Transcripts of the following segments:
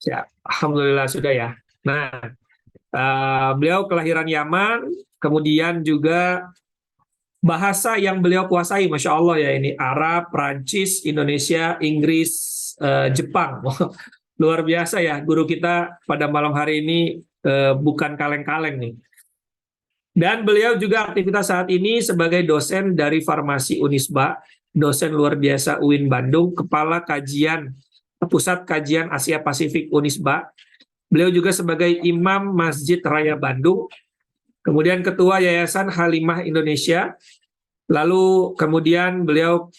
Ya, alhamdulillah sudah ya. Nah, beliau kelahiran Yaman, kemudian juga bahasa yang beliau kuasai, Masya Allah ya, ini Arab, Prancis, Indonesia, Inggris, Jepang. Luar biasa ya, guru kita pada malam hari ini bukan kaleng-kaleng nih. Dan beliau juga aktivitas saat ini sebagai dosen dari Farmasi Unisba, dosen luar biasa UIN Bandung, Kepala Kajian Pusat Kajian Asia Pasifik Unisba. Beliau juga sebagai Imam Masjid Raya Bandung, kemudian Ketua Yayasan Halimah Indonesia, lalu kemudian beliau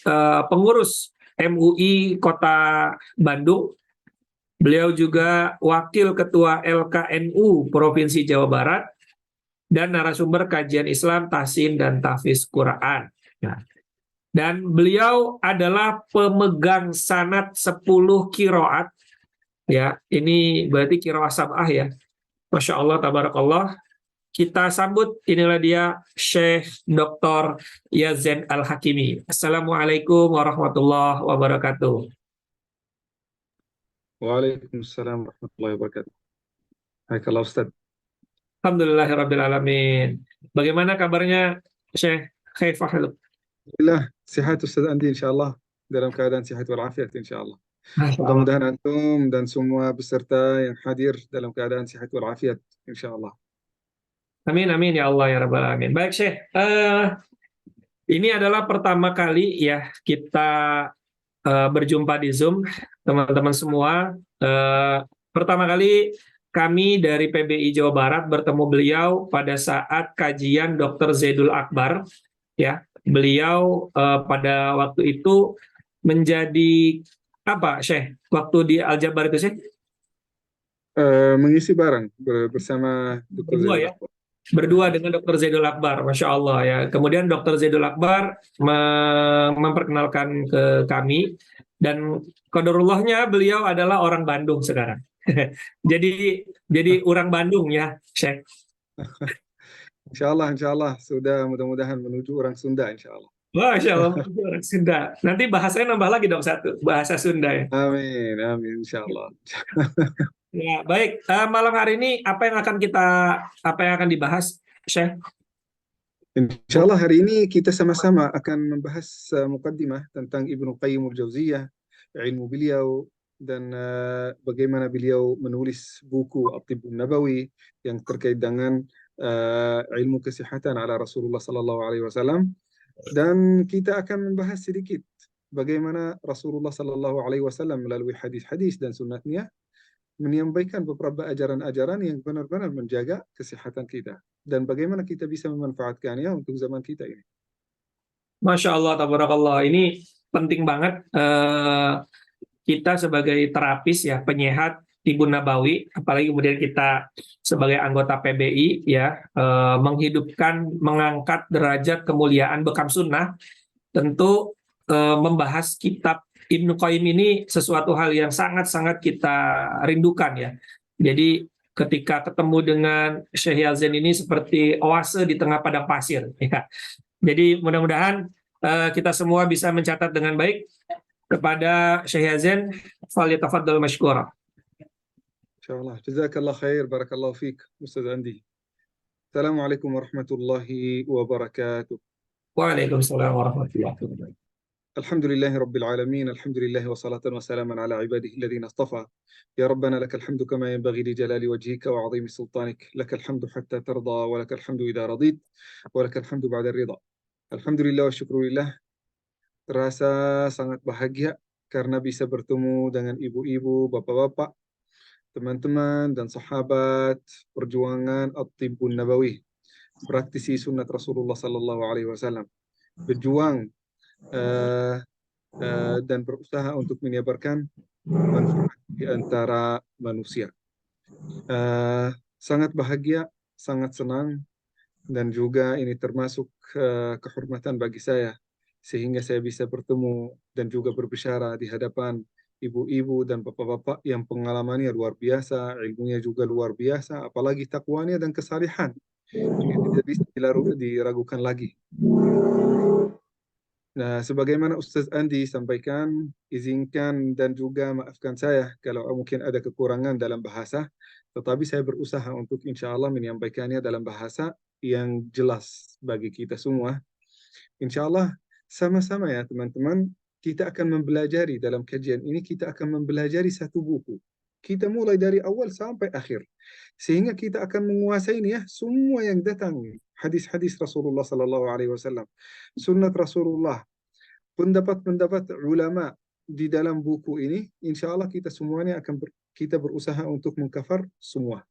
pengurus MUI Kota Bandung, beliau juga Wakil Ketua LKNU Provinsi Jawa Barat, dan narasumber kajian Islam, tahsin, dan tahfiz Quran. Nah, dan beliau adalah pemegang sanad 10 kiroat, ya, ini berarti kiroah sab'ah ya. Masya Allah, tabarakallah. Kita sambut, inilah dia Syekh Dr. Yazen Al-Hakimi. Assalamualaikum warahmatullahi wabarakatuh. Waalaikumsalam warahmatullahi wabarakatuh. Hai kalau Ustaz. Alhamdulillahirrabbilalamin. Bagaimana kabarnya Syekh Khaifah? Alhamdulillah, sehat Ustaz Andi insyaAllah. Dalam keadaan sehat walafiat insyaAllah. Masya Allah. Mudah-mudahan antum dan semua peserta yang hadir dalam keadaan sehat walafiat insyaAllah. Amin, amin ya Allah ya Rabbal Alamin. Baik Syekh, ini adalah pertama kali ya kita berjumpa di Zoom, teman-teman semua. Pertama kali kami dari PBI Jawa Barat bertemu beliau pada saat kajian Dr. Zaidul Akbar. Ya, beliau pada waktu itu menjadi apa, Syekh? Waktu di Al-Jabar itu, Syekh? Mengisi bareng bersama Dr. Berdua Zaidul ya? Akbar. Berdua dengan Dr. Zaidul Akbar, Masya Allah ya. Kemudian Dr. Zaidul Akbar memperkenalkan ke kami, dan qadarullahnya beliau adalah orang Bandung sekarang. jadi orang Bandung ya, Syekh. Insya Allah sudah mudah-mudahan menuju orang Sunda insyaAllah. Masya Allah, orang Sunda. Nanti bahasanya nambah lagi dong satu, bahasa Sunda ya. Amin, amin insyaAllah. Ya, baik. Malam hari ini apa yang akan dibahas, Syekh? Insya Allah hari ini kita sama-sama akan membahas mukaddimah tentang Ibnu Qayyim al-Jauziyah, ilmu beliau, dan bagaimana beliau menulis buku At-Tibbun Nabawi yang terkait dengan ilmu kesehatan ala Rasulullah Sallallahu Alaihi Wasallam. Dan kita akan membahas sedikit bagaimana Rasulullah Sallallahu Alaihi Wasallam melalui hadis-hadis dan sunnatnya menyampaikan beberapa ajaran-ajaran yang benar-benar menjaga kesehatan kita dan bagaimana kita bisa memanfaatkannya untuk zaman kita ini. Masya Allah, tabarakallah. Ini penting banget. Kita sebagai terapis ya, penyehat Tibbun Nabawi, apalagi kemudian kita sebagai anggota PBI ya, menghidupkan, mengangkat derajat kemuliaan bekam sunnah, tentu membahas kitab Ibnu Qayyim ini sesuatu hal yang sangat-sangat kita rindukan ya. Jadi ketika ketemu dengan Syekh Yazen ini seperti oase di tengah padang pasir ya. Jadi mudah-mudahan kita semua bisa mencatat dengan baik. Kepada Syekh Yazen, falyatafaddal mashkura. Insyaallah. Jazakallah khair, barakallahu fiik, Ustaz Andi. Assalamualaikum warahmatullahi wabarakatuh. Waalaikumsalam warahmatullahi wabarakatuh. Alhamdulillahi rabbil alamin, alhamdulillahi wa salatan wa salaman ala ibadihi alladhina istafa. Ya Rabbana lakal hamdu kama yanbaghi li jalali wajhika wa 'azimi sultanik. Lakal hamdu hatta tarda wa lakal hamdu idza radit wa lakal hamdu ba'da ridha. Alhamdulillah wa syukrulillah. Terasa sangat bahagia karena bisa bertemu dengan ibu-ibu, bapak-bapak, teman-teman dan sahabat perjuangan At-Tibbun Nabawi, praktisi sunnat Rasulullah Sallallahu Alaihi Wasallam, berjuang dan berusaha untuk menyebarkan manfaat di antara manusia. Sangat bahagia, sangat senang, dan juga ini termasuk kehormatan bagi saya sehingga saya bisa bertemu dan juga berbicara di hadapan ibu-ibu dan bapak-bapak yang pengalamannya luar biasa, ilmunya juga luar biasa, apalagi takwanya dan kesalihan yang tidak bisa diragukan lagi. Nah, sebagaimana Ustaz Andi sampaikan, izinkan dan juga maafkan saya kalau mungkin ada kekurangan dalam bahasa, tetapi saya berusaha untuk insya Allah menyampaikannya dalam bahasa yang jelas bagi kita semua. Insya Allah sama-sama ya teman-teman, kita akan mempelajari dalam kajian ini, kita akan mempelajari satu buku. Kita mulai dari awal sampai akhir. Sehingga kita akan menguasai ya semua yang datang. Hadis-hadis Rasulullah Sallallahu Alaihi Wasallam, sunnat Rasulullah, pendapat-pendapat ulama di dalam buku ini, insya Allah kita semuanya kita berusaha untuk mengcover semua.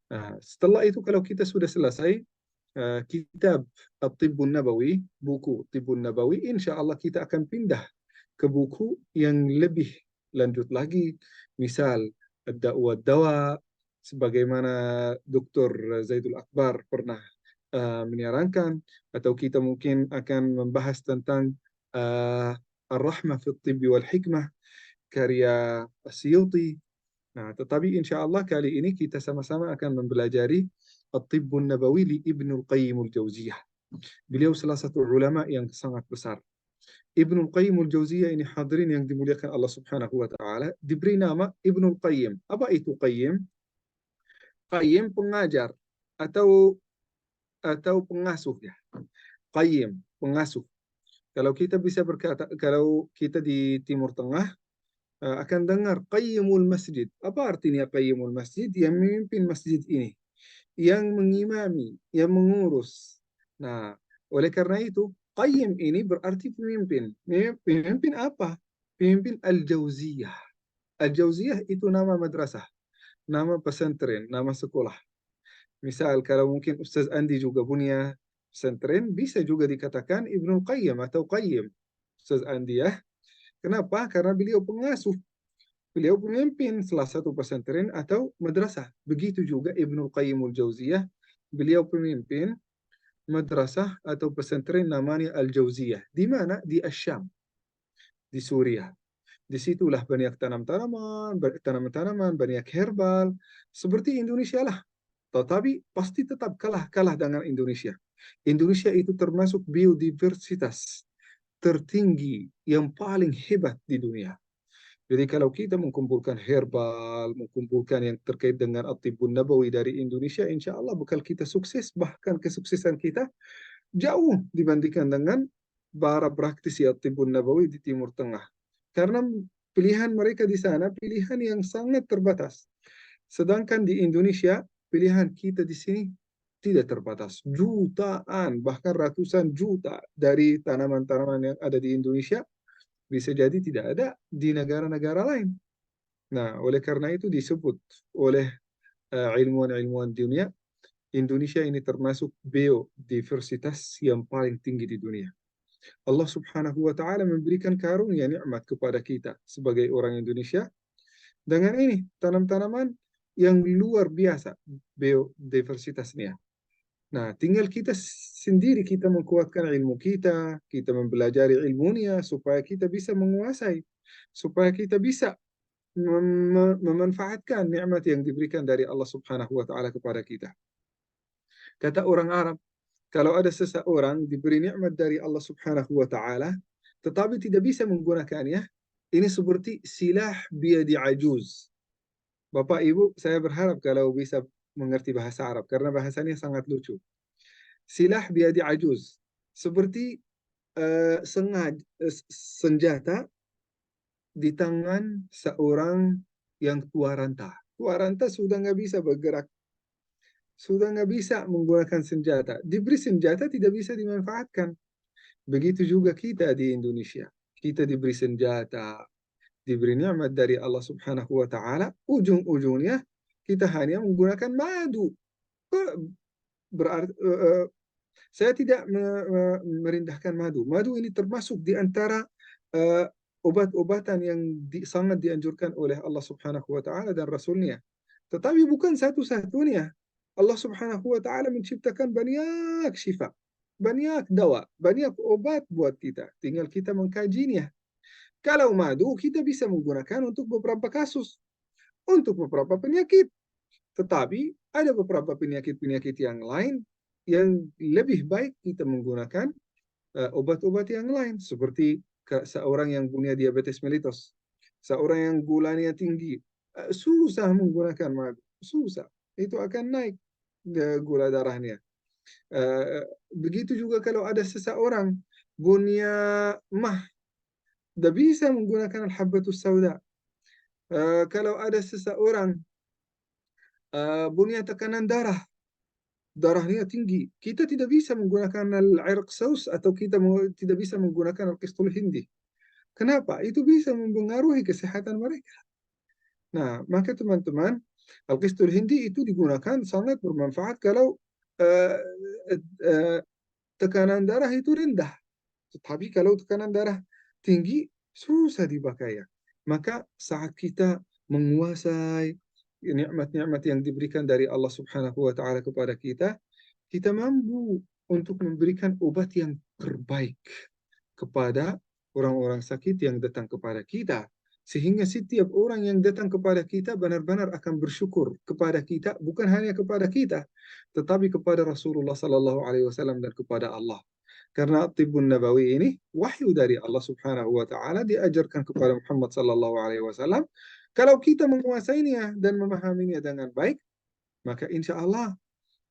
Nah, setelah itu kalau kita sudah selesai kitab At-Tibbun Nabawi, buku Tibbun Nabawi, insya Allah kita akan pindah ke buku yang lebih lanjut lagi, misal Ad-Da'wa Dawa, sebagaimana Dr. Zaidul Akbar pernah menyarankan, atau kita mungkin akan membahas tentang Ar-Rahmah fi Tibbi wal Hikmah, karya Asyuti. Nah, tetapi insya Allah kali ini kita sama-sama akan mempelajari At-Tibbun Nabawi li Ibnul Qayyim al-Jauziyah. Beliau salah satu ulama yang sangat besar. Ibnul Qayyim al-Jauziyah ini hadirin yang dimuliakan Allah Subhanahu wa taala, diberi nama Ibnul Qayyim. Apa itu Qayyim? Qayyim pengajar atau pengasuh ya. Qayyim, pengasuh. Kalau kita bisa berkata, kalau kita di Timur Tengah akan dengar Qayyimul Masjid. Apa artinya Qayyimul Masjid? Yang memimpin masjid ini, yang mengimami, yang mengurus. Nah, oleh karena itu, Qayyim ini berarti pemimpin. Pemimpin apa? Pemimpin Al-Jauziyah. Al-Jauziyah itu nama madrasah, nama pesantren, nama sekolah. Misal kalau mungkin Ustaz Andi juga punya pesantren, bisa juga dikatakan Ibnu Qayyim atau Qayyim. Ustaz Andi ya. Kenapa? Karena beliau pengasuh. Beliau pemimpin salah satu pesantren atau madrasah. Begitu juga Ibnu Qayyim al-Jauziyah. Beliau pemimpin madrasah atau pesantren namanya Al-Jauziyah. Di mana? Di Asyam, di Suriah. Disitulah banyak tanaman-tanaman, banyak herbal. Seperti Indonesia lah. Tetapi pasti tetap kalah dengan Indonesia. Indonesia itu termasuk biodiversitas tertinggi yang paling hebat di dunia. Jadi kalau kita mengumpulkan herbal, mengumpulkan yang terkait dengan At-Tibbun Nabawi dari Indonesia, insya Allah bakal kita sukses, bahkan kesuksesan kita jauh dibandingkan dengan para praktisi At-Tibbun Nabawi di Timur Tengah. Karena pilihan mereka di sana pilihan yang sangat terbatas. Sedangkan di Indonesia, pilihan kita di sini tidak terbatas. Jutaan, bahkan ratusan juta dari tanaman-tanaman yang ada di Indonesia bisa jadi tidak ada di negara-negara lain. Nah, oleh karena itu disebut oleh ilmuwan-ilmuwan dunia, Indonesia ini termasuk biodiversitas yang paling tinggi di dunia. Allah Subhanahu wa taala memberikan karunia nikmat kepada kita sebagai orang Indonesia dengan ini tanam-tanaman yang luar biasa biodiversitasnya. Nah, tinggal kita sendiri kita menguatkan ilmu kita, kita mempelajari ilmunya supaya kita bisa menguasai, supaya kita bisa memanfaatkan nikmat yang diberikan dari Allah Subhanahu wa taala kepada kita. Kata orang Arab, kalau ada seseorang diberi nikmat dari Allah Subhanahu wa taala tetapi tidak bisa menggunakannya, ini seperti silah biadi ajuz. Bapak Ibu, saya berharap kalau bisa mengerti bahasa Arab karena bahasanya sangat lucu. Silah biadi ajuz, seperti senjata di tangan seorang yang tua renta. Tua renta sudah nggak bisa bergerak, sudah nggak bisa menggunakan senjata. Diberi senjata tidak bisa dimanfaatkan. Begitu juga kita di Indonesia. Kita diberi senjata, diberi nikmat dari Allah Subhanahu wa taala, ujung-ujungnya kita hanya menggunakan madu. Berarti saya tidak merendahkan madu. Madu ini termasuk di antara obat-obatan yang sangat dianjurkan oleh Allah Subhanahu wa taala dan Rasulnya. Tetapi bukan satu-satunya. Allah Subhanahu wa taala menciptakan banyak syifa, banyak dawa, banyak obat buat kita. Tinggal kita mengkajinya. Kalau madu kita bisa menggunakan untuk beberapa kasus, untuk beberapa penyakit. Tetapi ada beberapa penyakit-penyakit yang lain yang lebih baik kita menggunakan obat-obat yang lain seperti seorang yang punya diabetes mellitus, seorang yang gulanya tinggi, susah menggunakan madu, susah. Itu akan naik gula darahnya. Begitu juga kalau ada seseorang punya mah, tidak bisa menggunakan al-habbatus sauda. Kalau ada seseorang punya tekanan darah, darahnya tinggi, kita tidak bisa menggunakan al-irq saus atau kita tidak bisa menggunakan al-qistul hindi. Kenapa? Itu bisa mempengaruhi kesehatan mereka. Nah, maka teman-teman, al-qistul hindi itu digunakan sangat bermanfaat kalau uh, uh, tekanan darah itu rendah. Tetapi kalau tekanan darah tinggi, susah dipakai. Maka saat kita menguasai nikmat-nikmat yang diberikan dari Allah Subhanahu wa taala kepada kita, kita mampu untuk memberikan obat yang terbaik kepada orang-orang sakit yang datang kepada kita. Sehingga setiap orang yang datang kepada kita benar-benar akan bersyukur kepada kita, bukan hanya kepada kita, tetapi kepada Rasulullah Sallallahu Alaihi Wasallam dan kepada Allah. Karena Tibbun Nabawi ini wahyu dari Allah Subhanahu wa taala diajarkan kepada Muhammad sallallahu alaihi wasallam. Kalau kita menguasainya dan memahaminya dengan baik, maka insya Allah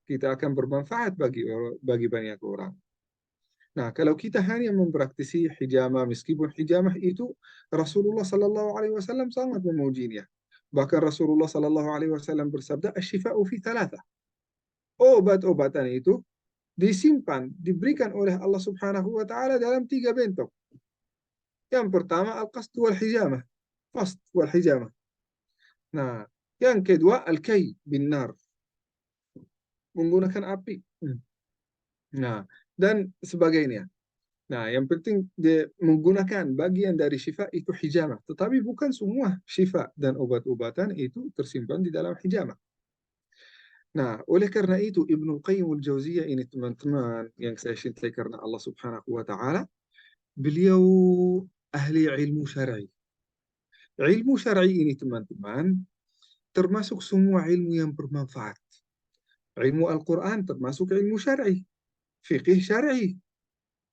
kita akan bermanfaat bagi banyak orang. Nah, kalau kita hanya mempraktisi hijamah, meskipun hijamah itu Rasulullah sallallahu alaihi wasallam sangat memujinya. Bahkan Rasulullah sallallahu alaihi wasallam bersabda, "Asy-syifa'u fi thalathah." Obat-obatan itu disimpan, diberikan oleh Allah Subhanahu wa taala dalam 3 bentuk. Yang pertama al-qasd wal hijamah, qasd wal hijamah. Nah, yang kedua al-kay bin nar, menggunakan api. Nah, dan sebagainya. Nah, yang penting menggunakan bagian dari syifa itu hijamah, tetapi bukan semua syifa dan obat-obatan itu tersimpan di dalam hijamah. Nah, oleh karena itu Ibnu Qayyim al-Jauziyah ini teman-teman yang saya cintai karena Allah Subhanahu wa taala, beliau ahli ilmu syar'i. Ilmu syar'i ini teman-teman termasuk semua ilmu yang bermanfaat. Ilmu Al-Quran termasuk ilmu syar'i, fiqih syar'i,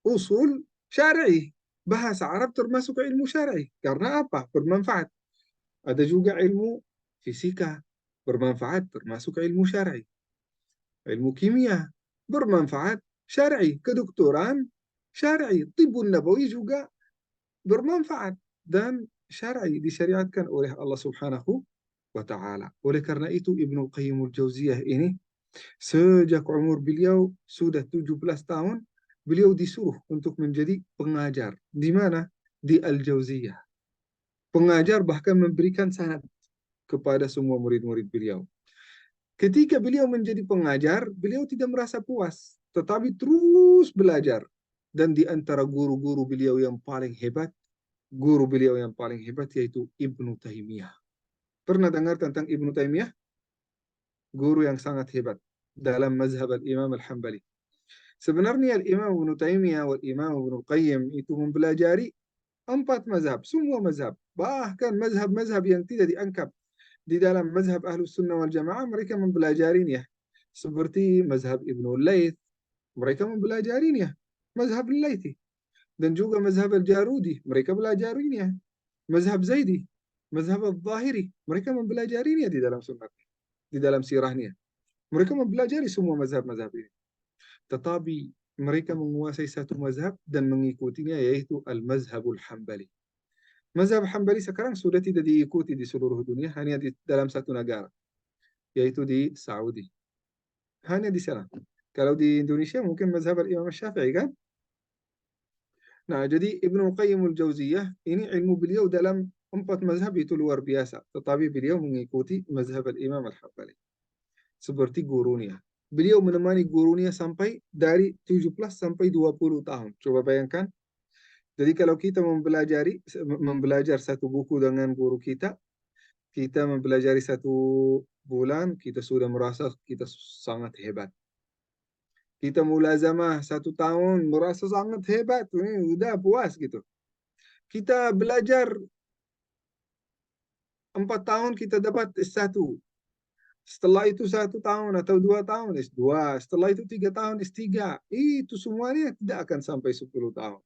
usul syar'i, bahasa Arab termasuk ilmu syar'i. Karena apa? Bermanfaat. Ada juga ilmu fisika, bermanfaat, termasuk ilmu syar'i. Ilmu kimia, bermanfaat, syar'i. Kedokteran, syar'i. Tibbun nabawi juga bermanfaat dan syar'i, disyariatkan oleh Allah Subhanahu wa taala. Oleh karena itu Ibnu Qayyim al-Jauziyah ini sejak umur beliau sudah 17 tahun beliau disuruh untuk menjadi pengajar. Di mana? Di Al-Jauziyah. Pengajar bahkan memberikan sanad kepada semua murid-murid beliau. Ketika beliau menjadi pengajar, beliau tidak merasa puas, tetapi terus belajar. Dan di antara guru-guru beliau yang paling hebat, guru beliau yang paling hebat yaitu Ibnu Taimiyah. Pernah dengar tentang Ibnu Taimiyah? Guru yang sangat hebat dalam mazhab al-Imam al-Hambali. Sebenarnya al-Imam Ibnu Taimiyah wal Imam Ibnu Qayyim itu mempelajari 4 mazhab, semua mazhab. Bahkan mazhab-mazhab yang tidak dianggap di dalam mazhab Ahlus Sunnah wal Jamaah mereka mempelajarinya. Seperti mazhab Ibnu Laith, mereka mempelajarinya. Mazhab Laithi. Dan juga mazhab Al-Jarudi, mereka belajarinya. Mazhab Zaidi, mazhab Al-Zahiri, mereka mempelajarinya di dalam sunnah, di dalam sirahnya. Mereka mempelajari semua mazhab-mazhab ini. Tetapi mereka menguasai satu mazhab dan mengikutinya yaitu Al-Mazhabul Hambali. Mazhab Hambali sekarang sudah tidak diikuti di seluruh dunia, hanya di dalam satu negara, yaitu di Saudi. Hanya di sana. Kalau di Indonesia mungkin mazhab Imam Syafi'i kan? Nah, jadi Ibnu Qayyim al-Jauziyah ini ilmu beliau dalam 4 mazhab itu luar biasa. Tetapi beliau mengikuti mazhab al-Imam al-Hambali. Seperti gurunya. Beliau menemani gurunya sampai dari 17 sampai 20 tahun. Coba bayangkan. Jadi kalau kita membelajar satu buku dengan guru kita mempelajari 1 bulan, kita sudah merasa kita sangat hebat. Kita mulazamah 1 tahun, merasa sangat hebat. Ini udah puas gitu. Kita belajar 4 tahun, kita dapat S1. Setelah itu 1 tahun atau 2 tahun S2, setelah itu 3 tahun S3. Itu semuanya tidak akan sampai 10 tahun.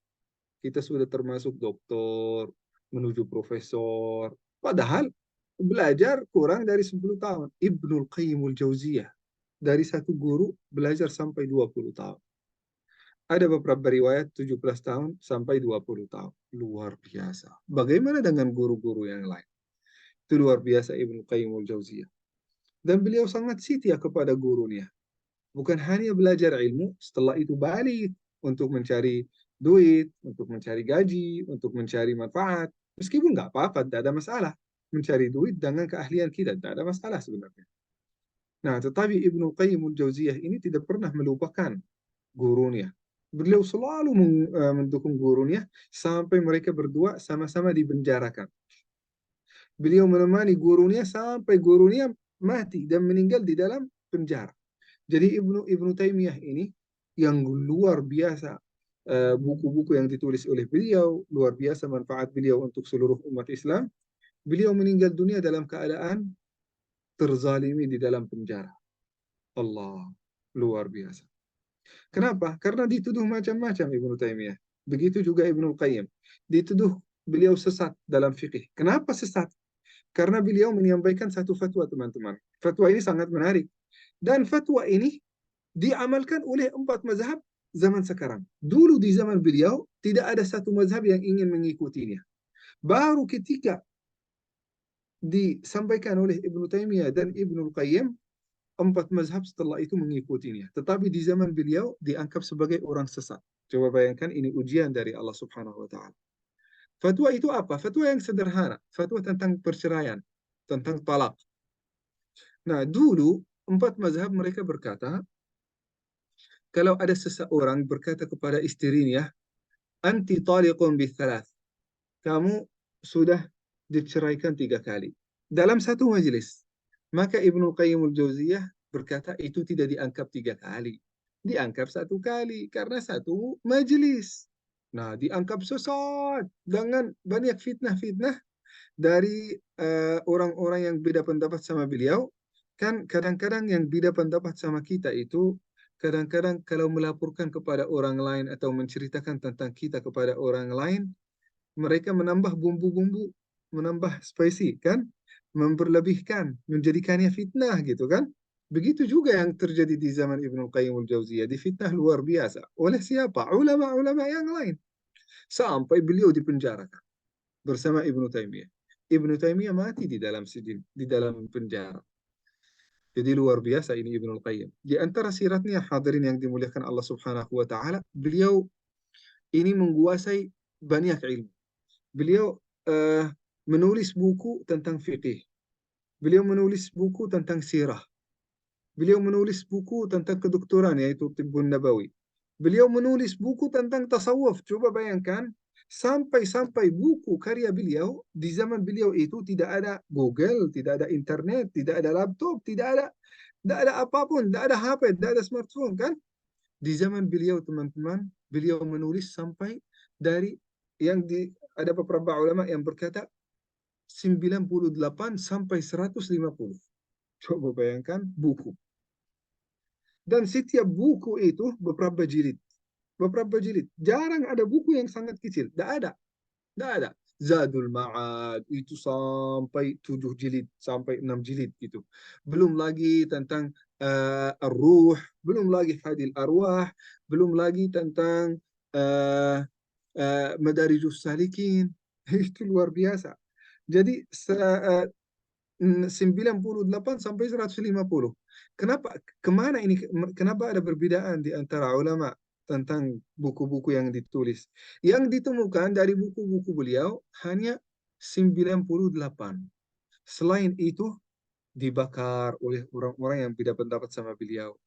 Kita sudah termasuk doktor, menuju profesor. Padahal belajar kurang dari 10 tahun. Ibnul Qayyimul Jauziyah. Dari satu guru belajar sampai 20 tahun. Ada beberapa riwayat 17 tahun sampai 20 tahun. Luar biasa. Bagaimana dengan guru-guru yang lain? Itu luar biasa Ibnu Qayyimul Jauziyah. Dan beliau sangat setia kepada gurunya. Bukan hanya belajar ilmu, setelah itu balik untuk mencari duit, untuk mencari gaji, untuk mencari manfaat. Meskipun nggak apa-apa, tidak ada masalah. Mencari duit dengan keahlian kita, tidak ada masalah sebenarnya. Nah, tetapi Ibnu Qayyimul Jauziyah ini tidak pernah melupakan gurunya. Beliau selalu mendukung gurunya sampai mereka berdua sama-sama dipenjarakan. Beliau menemani gurunya sampai gurunya mati dan meninggal di dalam penjara. Jadi Ibnu Ibnu Taimiyah ini yang luar biasa, buku-buku yang ditulis oleh beliau, luar biasa manfaat beliau untuk seluruh umat Islam. Beliau meninggal dunia dalam keadaan terzalimi di dalam penjara. Allah, luar biasa. Kenapa? Karena dituduh macam-macam Ibnu Taimiyah. Begitu juga Ibnu Qayyim. Dituduh beliau sesat dalam fikih. Kenapa sesat? Karena beliau menyampaikan satu fatwa, teman-teman. Fatwa ini sangat menarik. Dan fatwa ini diamalkan oleh 4 mazhab zaman sekarang. Dulu di zaman beliau, tidak ada satu mazhab yang ingin mengikutinya. Baru ketika disampaikan oleh Ibnu Taimiyah dan Ibnu Qayyim, 4 mazhab setelah itu mengikutinya. Tetapi di zaman beliau dianggap sebagai orang sesat. Coba bayangkan ini ujian dari Allah Subhanahu wa taala. Fatwa itu apa? Fatwa yang sederhana, fatwa tentang perceraian, tentang talak. Nah, dulu 4 mazhab mereka berkata, kalau ada seseorang berkata kepada istrinya, anti taliqun bithalas, kamu sudah diceraikan 3 kali dalam satu majelis. Maka Ibnu Qayyim al-Jauziyah berkata itu tidak dianggap 3 kali, dianggap 1 kali karena satu majelis. Nah, dianggap sesat dengan banyak fitnah-fitnah dari orang-orang yang beda pendapat sama beliau. Kan kadang-kadang yang beda pendapat sama kita itu, kadang-kadang kalau melaporkan kepada orang lain atau menceritakan tentang kita kepada orang lain, mereka menambah bumbu-bumbu, menambah spicy kan, memperlebihkan, menjadikannya fitnah gitu kan. Begitu juga yang terjadi di zaman Ibnu Qayyim al-Jauziyah, difitnah luar biasa. Oleh siapa? Ulama-ulama yang lain. Sampai beliau dipenjarakan bersama Ibnu Taimiyah. Ibnu Taimiyah mati di dalam sijin, di dalam penjara. Jadi luar biasa ini Ibnu Qayyim. Di antara siratnya hadirin yang dimuliakan Allah Subhanahu wa taala, beliau ini menguasai banyak ilmu. Beliau uh, menulis buku tentang fikih. Beliau menulis buku tentang sirah. Beliau menulis buku tentang kedokteran yaitu Tibbun Nabawi. Beliau menulis buku tentang tasawuf. Coba bayangkan, sampai-sampai buku karya beliau di zaman beliau itu tidak ada Google, tidak ada internet, tidak ada laptop, tidak ada apapun, tidak ada HP, tidak ada smartphone kan? Di zaman beliau teman-teman, beliau menulis sampai dari ada beberapa ulama yang berkata 98 sampai 150. Coba bayangkan buku. Dan setiap buku itu beberapa jilid. Beberapa jilid. Jarang ada buku yang sangat kecil. Tidak ada. Tidak ada. Zadul Ma'ad itu sampai 7 jilid, sampai 6 jilid gitu. Belum lagi tentang Ar-Ruh, belum lagi Hadil Arwah, belum lagi tentang uh, Madarijus Salikin. Itu luar biasa. Jadi 98 sampai 150. Kenapa kemana ini kenapa ada perbedaan di antara ulama tentang buku-buku yang ditulis? Yang ditemukan dari buku-buku beliau hanya 98. Selain itu dibakar oleh orang-orang yang beda pendapat sama beliau.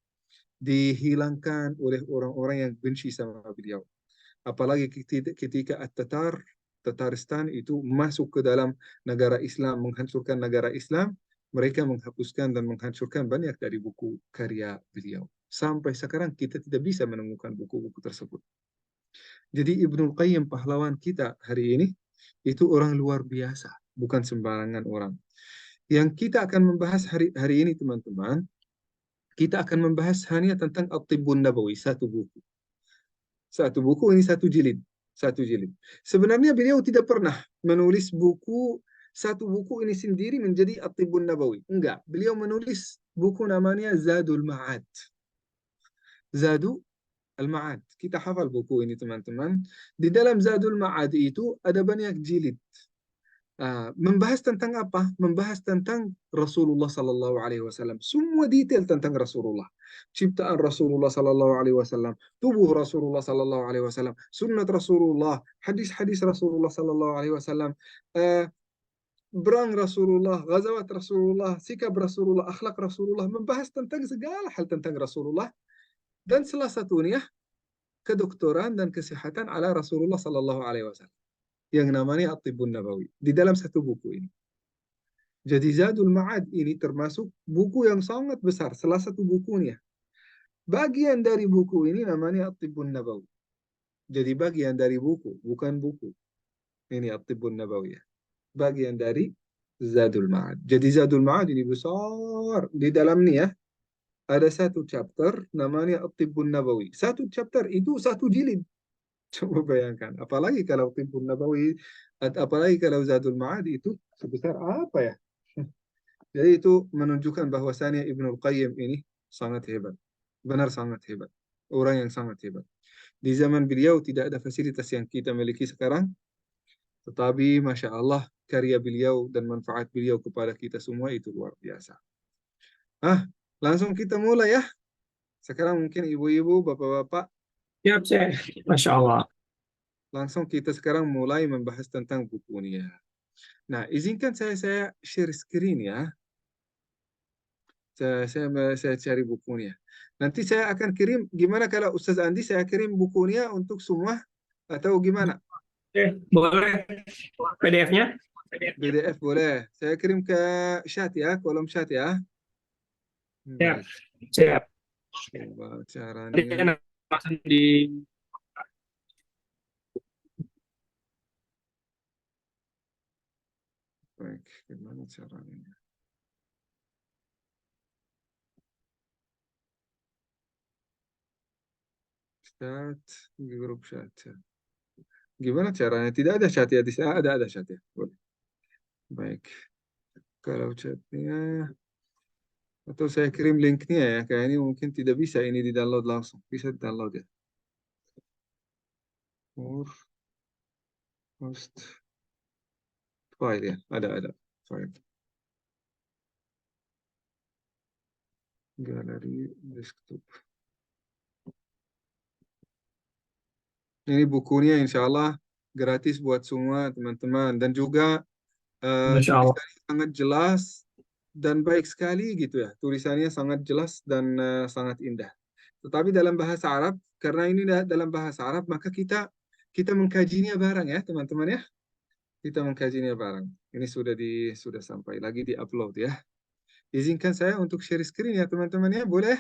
Dihilangkan oleh orang-orang yang benci sama beliau. Apalagi ketika Tataristan itu masuk ke dalam negara Islam, menghancurkan negara Islam, mereka menghapuskan dan menghancurkan banyak dari buku karya beliau. Sampai sekarang kita tidak bisa menemukan buku-buku tersebut. Jadi Ibnu Qayyim pahlawan kita hari ini itu orang luar biasa, bukan sembarangan orang. Yang kita akan membahas hari ini teman-teman, kita akan membahas hanya tentang At-Tibbun Nabawi, satu buku. Satu buku ini satu jilid. Satu jilid. Sebenarnya beliau tidak pernah menulis buku, satu buku ini sendiri menjadi At-Tibbun Nabawi. Enggak. Beliau menulis buku namanya Zadul Ma'ad. Zadul Ma'ad. Kita hafal buku ini teman-teman. Di dalam Zadul Ma'ad itu ada banyak jilid. Membahas tentang apa? Membahas tentang Rasulullah Sallallahu Alaihi Wasallam. Semua detail tentang Rasulullah. Ciptaan Rasulullah Sallallahu Alaihi Wasallam, tubuh Rasulullah Sallallahu Alaihi Wasallam, sunnat Rasulullah, hadis-hadis Rasulullah Sallallahu Alaihi Wasallam, berang Rasulullah, ghazawat Rasulullah, sikap Rasulullah, akhlak Rasulullah, membahas tentang segala hal tentang Rasulullah. Dan salah satunya kedokteran dan kesehatan ala Rasulullah Sallallahu Alaihi Wasallam yang namanya At-Tibbun Nabawi di dalam satu buku ini. Jadi Zadul Ma'ad ini termasuk buku yang sangat besar, salah satu bukunya. Bagian dari buku ini namanya At-Tibbun Nabawi. Jadi bagian dari buku, bukan buku. Ini At-Tibbun Nabawi. Bagian dari Zadul Ma'ad. Jadi Zadul Ma'ad ini besar. Di dalamnya ada satu chapter namanya At-Tibbun Nabawi. Satu chapter itu satu jilid. Coba bayangkan. Apalagi kalau At-Tibbun Nabawi, apalagi kalau Zadul Ma'ad itu sebesar apa ya? Jadi itu menunjukkan bahwasannya Ibnul Qayyim ini sangat hebat. Benar sangat hebat. Orang yang sangat hebat. Di zaman beliau tidak ada fasilitas yang kita miliki sekarang. Tetapi Masya Allah, karya beliau dan manfaat beliau kepada kita semua itu luar biasa. Langsung kita mulai ya. Sekarang mungkin ibu-ibu, bapak-bapak, Siap, saya. Masya Allah. langsung kita sekarang mulai membahas tentang bukunya. Nah, izinkan saya share screen ya. Saya cari bukunya. Nanti saya akan kirim, gimana kalau Ustaz Andi saya kirim bukunya untuk semua atau gimana? Oke, boleh PDF-nya? PDF boleh. Saya kirim ke chat ya, kolom chat ya. Siap, Baik, siap. coba Jadi caranya. langsung di Baik, gimana caranya? Chat, grup chat. Gimana caranya? Tidak ada chat ya di sana. Ada chat ya. Boleh. Baik. Kalau chatnya atau saya kirim linknya ya. Kayaknya mungkin tidak bisa ini di download langsung. Bisa di download ya. Or host file ya. Ada file. Galeri desktop. Ini bukunya insya Allah gratis buat semua teman-teman. Dan juga Masya Allah. tulisannya sangat jelas dan baik sekali gitu ya. Tulisannya sangat jelas dan sangat indah. Tetapi dalam bahasa Arab, karena ini dalam bahasa Arab, maka kita mengkajinya bareng ya teman-teman ya. Kita mengkajinya bareng. Ini sudah sampai lagi di upload ya. Izinkan saya untuk share screen ya teman-teman ya, boleh?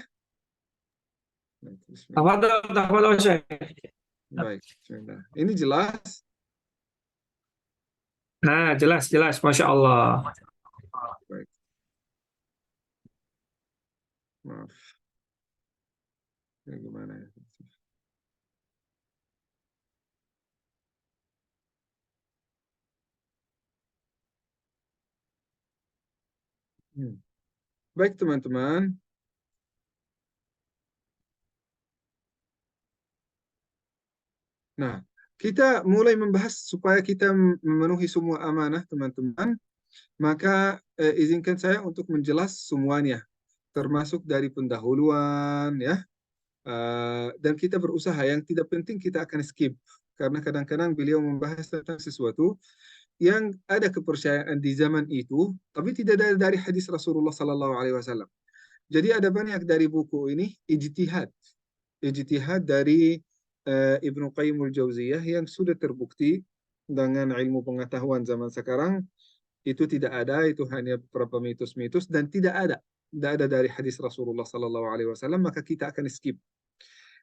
Baik, Bismillah. Tafadhol, tafadhol, Syekh. Baik, Bismillah. Ini jelas. Nah, jelas, jelas. Masya Allah. Baik, maaf. Ini gimana ya? Baik teman-teman. Nah, kita mulai membahas supaya kita memenuhi semua amanah teman-teman. Maka izinkan saya untuk menjelas semuanya, termasuk dari pendahuluan ya. Dan kita berusaha yang tidak penting kita akan skip karena kadang-kadang beliau membahas tentang sesuatu yang ada kepercayaan di zaman itu, tapi tidak dari hadis Rasulullah Sallallahu Alaihi Wasallam. Jadi ada banyak dari buku ini ijtihad dari Ibnu Qayyim al-Jauziyah yang sudah terbukti dengan ilmu pengetahuan zaman sekarang itu tidak ada, itu hanya beberapa mitos-mitos dan tidak ada dari hadis Rasulullah Sallallahu Alaihi Wasallam, maka kita akan skip.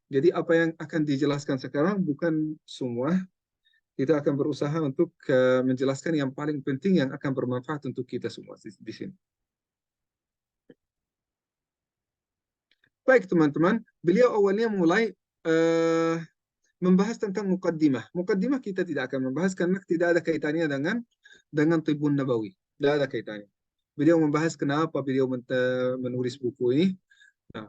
Jadi apa yang akan dijelaskan sekarang bukan semua, Kita akan berusaha untuk menjelaskan yang paling penting yang akan bermanfaat untuk kita semua di sini. Baik teman-teman, beliau awalnya mulai uh, membahas tentang mukaddimah. Mukaddimah kita tidak akan membahas karena tidak ada kaitannya dengan Tibbun Nabawi. Tidak ada kaitannya. Beliau membahas kenapa beliau menulis buku ini. Nah,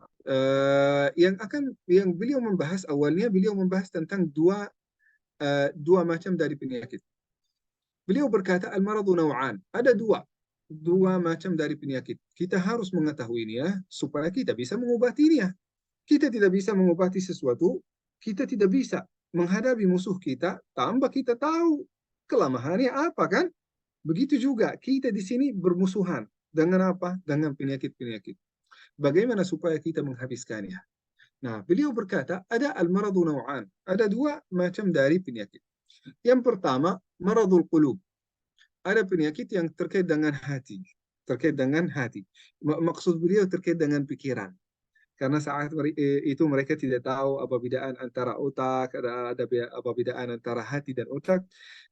yang beliau membahas awalnya beliau membahas tentang dua macam dari penyakit. Beliau berkata al-maradu naw'an. Ada dua macam dari penyakit. Kita harus mengetahuinya supaya kita bisa mengobatinya. Kita tidak bisa mengobati sesuatu, kita tidak bisa menghadapi musuh kita tanpa kita tahu kelemahannya apa kan? Begitu juga kita di sini bermusuhan dengan apa? Dengan penyakit-penyakit. Bagaimana supaya kita menghabiskannya? Nah, beliau berkata ada al-maradu naw'an. Ada dua macam dari penyakit. Yang pertama, maradul qulub. Ada penyakit yang terkait dengan hati. Terkait dengan hati. Maksud beliau terkait dengan pikiran. Karena saat itu mereka tidak tahu apa bedaan antara otak, ada apa bedaan antara hati dan otak.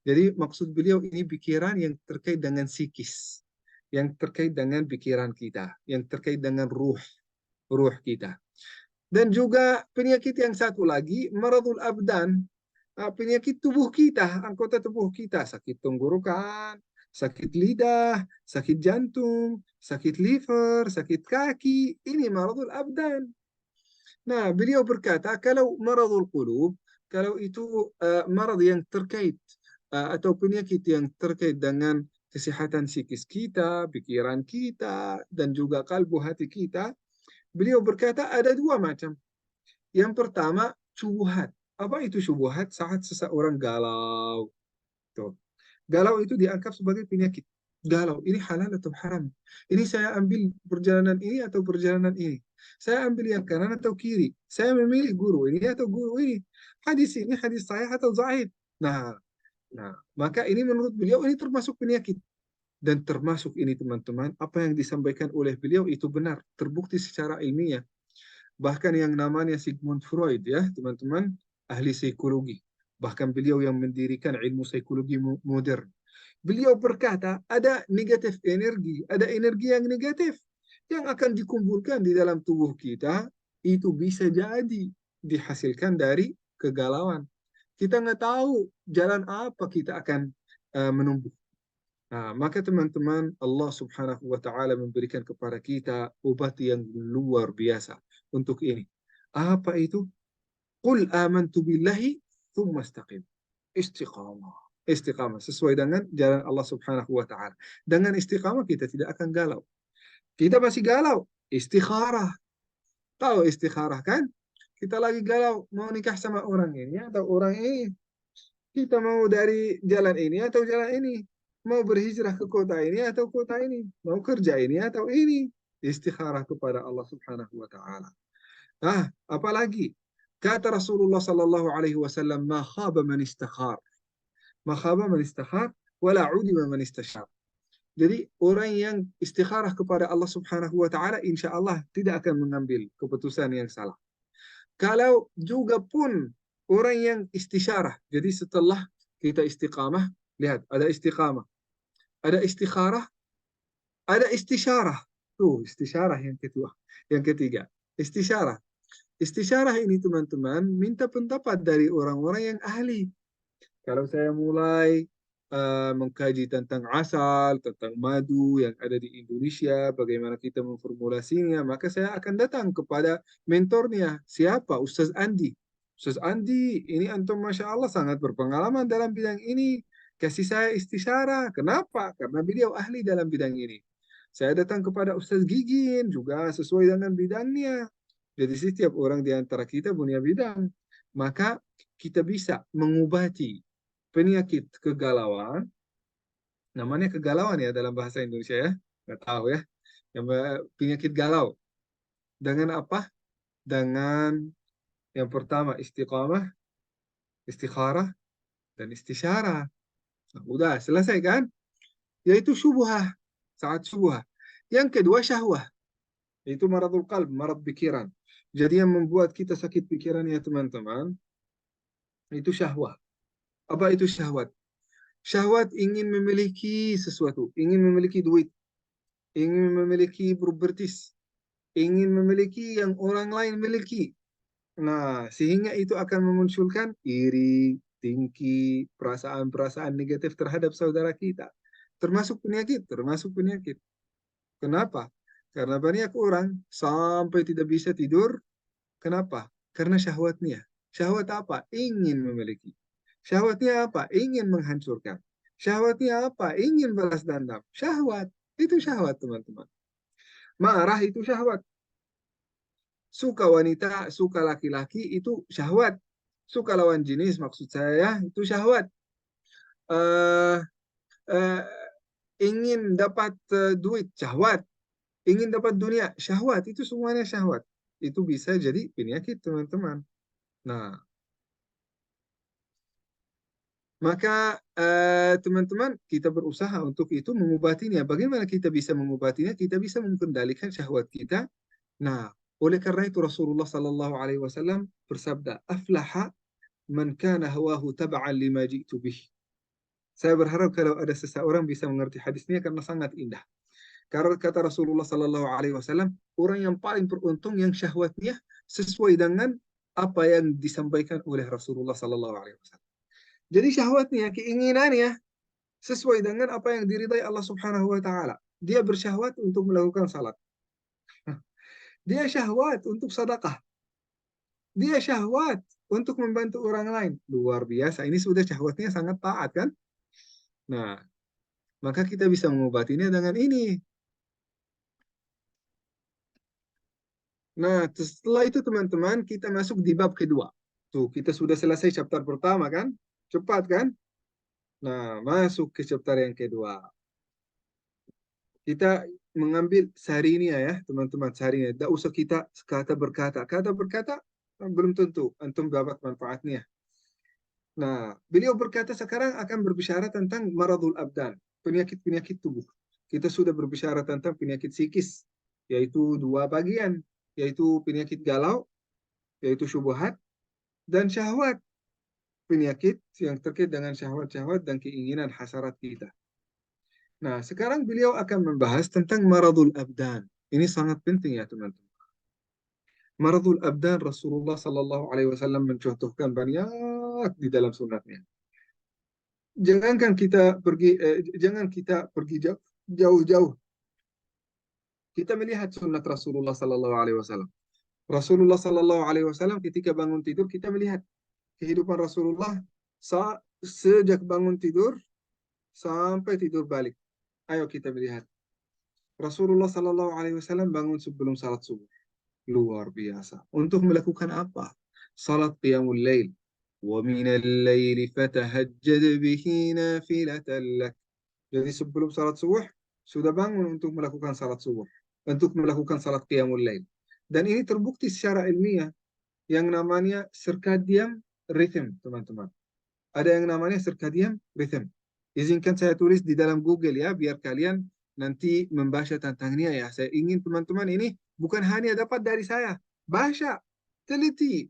Jadi maksud beliau ini pikiran yang terkait dengan psikis, yang terkait dengan pikiran kita, yang terkait dengan ruh kita. Dan juga penyakit yang satu lagi, maradul abdan, penyakit tubuh kita, anggota tubuh kita, sakit tenggorokan, sakit lidah, sakit jantung, sakit liver, sakit kaki, ini maradul abdan. Nah, beliau berkata, kalau maradul qulub, kalau itu marad yang terkait atau penyakit yang terkait dengan kesehatan psikis kita, pikiran kita, dan juga kalbu hati kita, beliau berkata ada dua macam. Yang pertama, syubhat. Apa itu syubhat? Saat seseorang galau. Tuh. Galau itu dianggap sebagai penyakit. Galau, ini halal atau haram? Ini saya ambil perjalanan ini atau perjalanan ini? Saya ambil yang kanan atau kiri? Saya memilih guru ini atau guru ini? Hadis ini hadis saya atau zaid? Nah, maka ini menurut beliau ini termasuk penyakit. Dan termasuk ini teman-teman, apa yang disampaikan oleh beliau itu benar, terbukti secara ilmiah. Bahkan yang namanya Sigmund Freud ya, teman-teman, ahli psikologi. Bahkan beliau yang mendirikan ilmu psikologi modern. Beliau berkata, ada negatif energi, ada energi yang negatif yang akan dikumpulkan di dalam tubuh kita, itu bisa jadi dihasilkan dari kegalauan. Kita nggak tahu jalan apa kita akan menumbuh. Nah, maka teman-teman, Allah Subhanahu wa taala memberikan kepada kita obat yang luar biasa untuk ini. Apa itu? Qul amantu billahi thumma istaqim. Istiqamah. Istiqamah sesuai dengan jalan Allah Subhanahu wa taala. Dengan istiqamah kita tidak akan galau. Kita masih galau, istikharah. Tahu istikharah kan? Kita lagi galau mau nikah sama orang ini atau orang ini. Kita mau dari jalan ini atau jalan ini. Mau berhijrah ke kota ini atau kota ini. Mau kerja ini atau ini. Istikharah kepada Allah Subhanahu wa taala. Ah, apalagi kata Rasulullah sallallahu alaihi wasallam, "Ma khaba man istakhar." Ma khaba man istakhar wala udima man istashar. Jadi orang yang istikharah kepada Allah Subhanahu wa taala insya Allah tidak akan mengambil keputusan yang salah. Kalau juga pun orang yang istisyarah, jadi setelah kita istiqamah, lihat ada istiqamah, ada istikharah, ada istisyarah. Tuh, istisyarah yang kedua, yang ketiga. Istisyarah. Istisyarah ini teman-teman minta pendapat dari orang-orang yang ahli. Kalau saya mulai mengkaji tentang asal, tentang madu yang ada di Indonesia, bagaimana kita memformulasinya, maka saya akan datang kepada mentornya. Siapa? Ustaz Andi. Ustaz Andi, ini antum Masya Allah sangat berpengalaman dalam bidang ini. Kasih saya istisyarah. Kenapa? Karena beliau ahli dalam bidang ini. Saya datang kepada Ustaz Gigin, juga sesuai dengan bidangnya. Jadi setiap orang di antara kita punya bidang. Maka kita bisa mengobati penyakit kegalauan, namanya kegalauan ya dalam bahasa Indonesia ya, nggak tahu ya, yang penyakit galau. Dengan apa? Dengan yang pertama istiqamah, istikharah, dan istisyarah. Nah, udah selesai kan? Yaitu syubhah, saat syubhah. Yang kedua syahwah, yaitu maradul qalb, marad pikiran. Jadi yang membuat kita sakit pikiran ya teman-teman, itu syahwah. Apa itu syahwat? Syahwat ingin memiliki sesuatu, ingin memiliki duit, ingin memiliki propertis, ingin memiliki yang orang lain miliki. Nah, sehingga itu akan memunculkan iri, dengki, perasaan-perasaan negatif terhadap saudara kita. Termasuk penyakit, termasuk penyakit. Kenapa? Karena banyak orang sampai tidak bisa tidur. Kenapa? Karena syahwatnya. Syahwat apa? Ingin memiliki. Syahwatnya apa? Ingin menghancurkan. Syahwatnya apa? Ingin balas dendam. Syahwat. Itu syahwat, teman-teman. Marah itu syahwat. Suka wanita, suka laki-laki itu syahwat. Suka lawan jenis maksud saya itu syahwat. Eh eh, ingin dapat duit, syahwat. Ingin dapat dunia, syahwat. Itu semuanya syahwat. Itu bisa jadi penyakit, teman-teman. Nah, maka teman-teman kita berusaha untuk itu mengobatinya. Bagaimana kita bisa mengobatinya? Kita bisa mengendalikan syahwat kita. Nah, oleh karena itu Rasulullah Sallallahu Alaihi Wasallam bersabda, "Aflaha man kana hawahu tab'an lima ji'tu bih." Saya berharap kalau ada seseorang bisa mengerti hadis ini karena sangat indah. Karena kata Rasulullah Sallallahu Alaihi Wasallam, orang yang paling beruntung yang syahwatnya sesuai dengan apa yang disampaikan oleh Rasulullah Sallallahu Alaihi Wasallam. Jadi syahwatnya, keinginannya sesuai dengan apa yang diridai Allah Subhanahu wa taala. Dia bersyahwat untuk melakukan salat. Dia syahwat untuk sedekah. Dia syahwat untuk membantu orang lain. Luar biasa. Ini sudah syahwatnya sangat taat kan? Nah, maka kita bisa mengobatinya dengan ini. Nah, setelah itu teman-teman, kita masuk di bab kedua. Tuh, kita sudah selesai chapter pertama kan? Cepat kan? Nah, masuk ke chapter yang kedua. Kita mengambil seharinya ya, teman-teman, seharinya. Tidak usah kita kata berkata. Kata berkata belum tentu antum dapat manfaatnya. Nah, beliau berkata sekarang akan berbicara tentang maradul abdan, penyakit-penyakit tubuh. Kita sudah berbicara tentang penyakit psikis, yaitu dua bagian, yaitu penyakit galau, yaitu syubhat, dan syahwat, penyakit yang terkait dengan syahwat-syahwat dan keinginan hasarat kita. Nah, sekarang beliau akan membahas tentang maradul abdan. Ini sangat penting ya, teman-teman. Maradul abdan Rasulullah Sallallahu Alaihi Wasallam mencontohkan banyak di dalam sunnahnya. Jangan kita pergi jauh-jauh. Kita melihat sunnah Rasulullah Sallallahu Alaihi Wasallam. Rasulullah Sallallahu Alaihi Wasallam ketika bangun tidur kita melihat kehidupan Rasulullah sejak bangun tidur sampai tidur balik. Ayo kita melihat. Rasulullah Sallallahu Alaihi Wasallam bangun sebelum salat subuh. Luar biasa. Untuk melakukan apa? Salat qiyamul lail. Wa minal laili fatahajjad bihi nafilatan lak. Jadi sebelum salat subuh sudah bangun untuk melakukan salat subuh, untuk melakukan salat qiyamul lail. Dan ini terbukti secara ilmiah yang namanya circadian rhythm, teman-teman. Ada yang namanya circadian rhythm. Izinkan saya tulis di dalam Google ya, biar kalian nanti membaca tentangnya ya. Saya ingin teman-teman ini bukan hanya dapat dari saya, baca, teliti.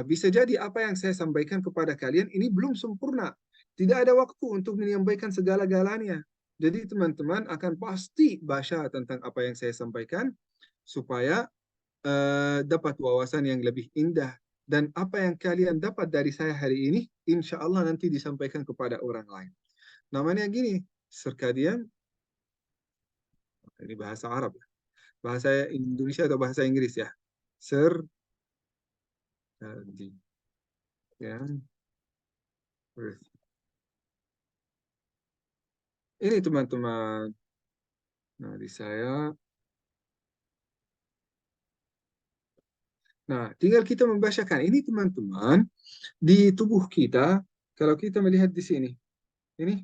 Bisa jadi apa yang saya sampaikan kepada kalian ini belum sempurna. Tidak ada waktu untuk menyampaikan segala-galanya. Jadi teman-teman akan pasti baca tentang apa yang saya sampaikan supaya dapat wawasan yang lebih indah. Dan apa yang kalian dapat dari saya hari ini, insya Allah nanti disampaikan kepada orang lain. Namanya gini, circadian, ini bahasa Arab ya. Bahasa Indonesia atau bahasa Inggris ya. Circadian rhythm. Ini teman-teman. Nah, di saya. Nah, tinggal kita membacakan. Ini teman-teman, di tubuh kita, kalau kita melihat di sini. Ini.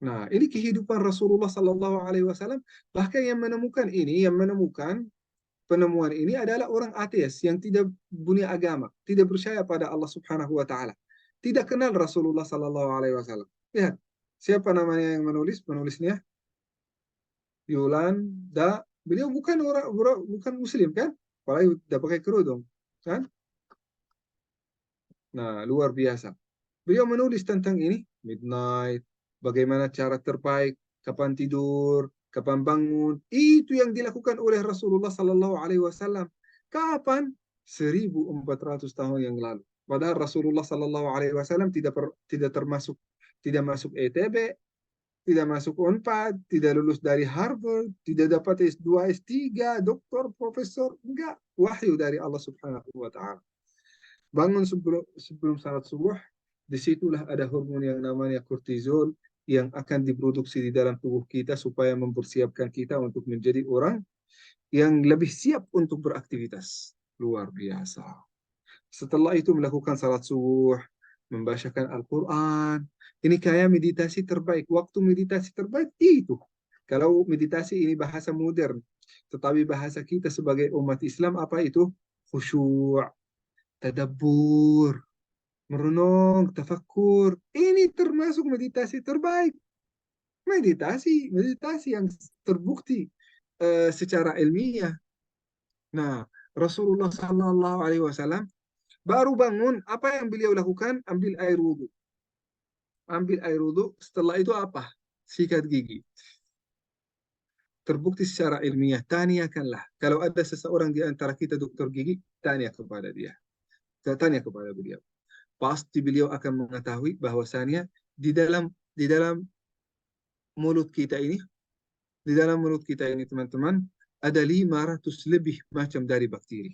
Nah, ini kehidupan Rasulullah Sallallahu Alaihi Wasallam. Bahkan yang menemukan ini, yang menemukan penemuan ini adalah orang ateis yang tidak punya agama, tidak percaya pada Allah Subhanahu Wa Taala, tidak kenal Rasulullah Sallallahu Alaihi Wasallam. Lihat, siapa namanya yang menulis? Penulisnya Yolanda. Beliau bukan bukan Muslim kan? Apalagi udah pakai kerudung, kan? Nah, luar biasa. Beliau menulis tentang ini, midnight, bagaimana cara terbaik, kapan tidur, kapan bangun. Itu yang dilakukan oleh Rasulullah Sallallahu Alaihi Wasallam. Kapan? 1400 tahun yang lalu. Padahal Rasulullah Sallallahu Alaihi Wasallam tidak termasuk, tidak masuk ETB, tidak masuk UNPAD, tidak lulus dari Harvard, tidak dapat S2, S3, doktor, profesor, enggak. Wahyu dari Allah Subhanahu wa taala. Bangun sebelum salat subuh, disitulah ada hormon yang namanya kortizol yang akan diproduksi di dalam tubuh kita supaya mempersiapkan kita untuk menjadi orang yang lebih siap untuk beraktivitas. Luar biasa. Setelah itu melakukan salat subuh, membacakan Al-Quran. Ini kayak meditasi terbaik. Waktu meditasi terbaik itu. Kalau meditasi ini bahasa modern, tetapi bahasa kita sebagai umat Islam apa itu? Khusyuk, tadabbur, merenung, tafakkur. Ini termasuk meditasi terbaik. Meditasi yang terbukti secara ilmiah. Nah, Rasulullah Sallallahu Alaihi Wasallam baru bangun, apa yang beliau lakukan? Ambil air wudhu. Ambil air wudhu, setelah itu apa? Sikat gigi. Terbukti secara ilmiah, tanyakanlah. Kalau ada seseorang di antara kita dokter gigi, tanya kepada dia. Tanya kepada beliau. Pasti beliau akan mengetahui bahwasannya di dalam mulut kita ini, di dalam mulut kita ini teman-teman, ada 500 lebih macam dari bakteri.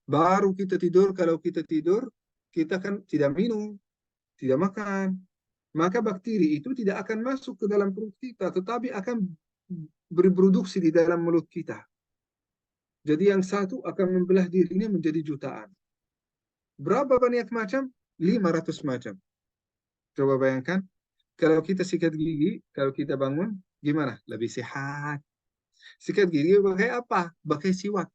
Baru kita tidur, kalau kita tidur, kita kan tidak minum, tidak makan, maka bakteri itu tidak akan masuk ke dalam perut kita, tetapi akan berproduksi di dalam mulut kita. Jadi yang satu akan membelah dirinya menjadi jutaan. Berapa banyak macam? 500 macam. Coba bayangkan, kalau kita sikat gigi, kalau kita bangun, gimana? Lebih sehat. Sikat gigi pakai apa? Pakai siwak.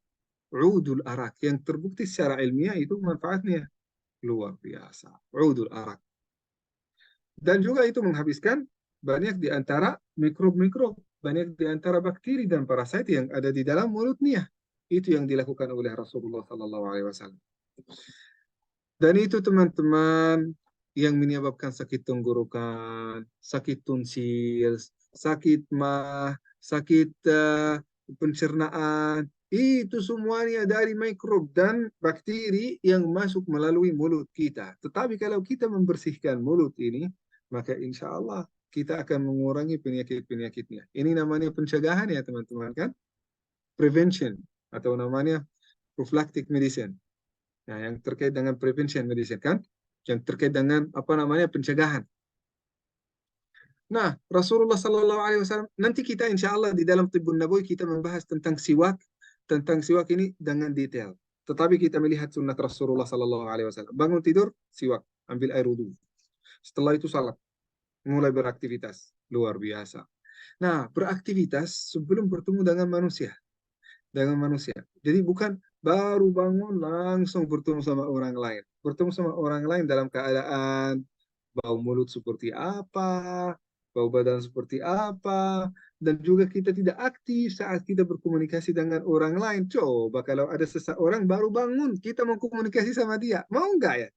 Udul arak. Yang terbukti secara ilmiah itu manfaatnya luar biasa. Udul arak. Dan juga itu menghabiskan banyak di antara mikrob-mikrob, banyak di antara bakteri dan parasit yang ada di dalam mulutnya. Itu yang dilakukan oleh Rasulullah Sallallahu Alaihi Wasallam. Dan itu teman-teman yang menyebabkan sakit tenggorokan, sakit tonsil, sakit mah, sakit pencernaan, itu semuanya dari mikrob dan bakteri yang masuk melalui mulut kita. Tetapi kalau kita membersihkan mulut ini, maka insya Allah kita akan mengurangi penyakit-penyakitnya. Ini namanya pencegahan ya teman-teman kan? Prevention atau namanya prophylactic medicine. Nah, yang terkait dengan prevention medicine kan? Yang terkait dengan apa namanya pencegahan. Nah, Rasulullah Sallallahu Alaihi Wasallam nanti kita insya Allah di dalam Tibbun Nabawi kita membahas tentang siwak ini dengan detail. Tetapi kita melihat sunnah Rasulullah Sallallahu Alaihi Wasallam. Bangun tidur, siwak, ambil air wudhu. Setelah itu salat, mulai beraktivitas luar biasa. Nah, beraktivitas sebelum bertemu dengan manusia. Jadi bukan baru bangun langsung bertemu sama orang lain. Bertemu sama orang lain dalam keadaan bau mulut seperti apa, bau badan seperti apa, dan juga kita tidak aktif saat kita berkomunikasi dengan orang lain. Coba kalau ada seseorang baru bangun, kita mau komunikasi sama dia, mau nggak ya?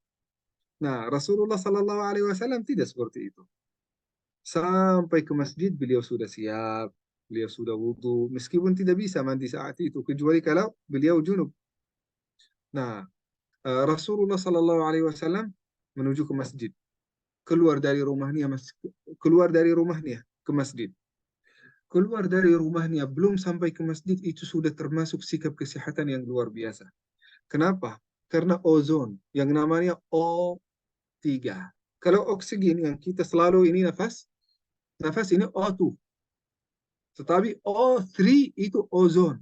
Nah, Rasulullah Sallallahu Alaihi Wasallam tidak seperti itu. Sampai ke masjid beliau sudah siap, beliau sudah wudhu, meskipun tidak bisa mandi saat itu, kecuali kalau beliau junub. Nah, Rasulullah Sallallahu Alaihi Wasallam menuju ke masjid, keluar dari rumahnya ke masjid. Keluar dari rumahnya belum sampai ke masjid itu sudah termasuk sikap kesehatan yang luar biasa. Kenapa? Karena ozon yang namanya O3. Kalau oksigen yang kita selalu ini nafas ini O2. Tetapi O3 itu ozon.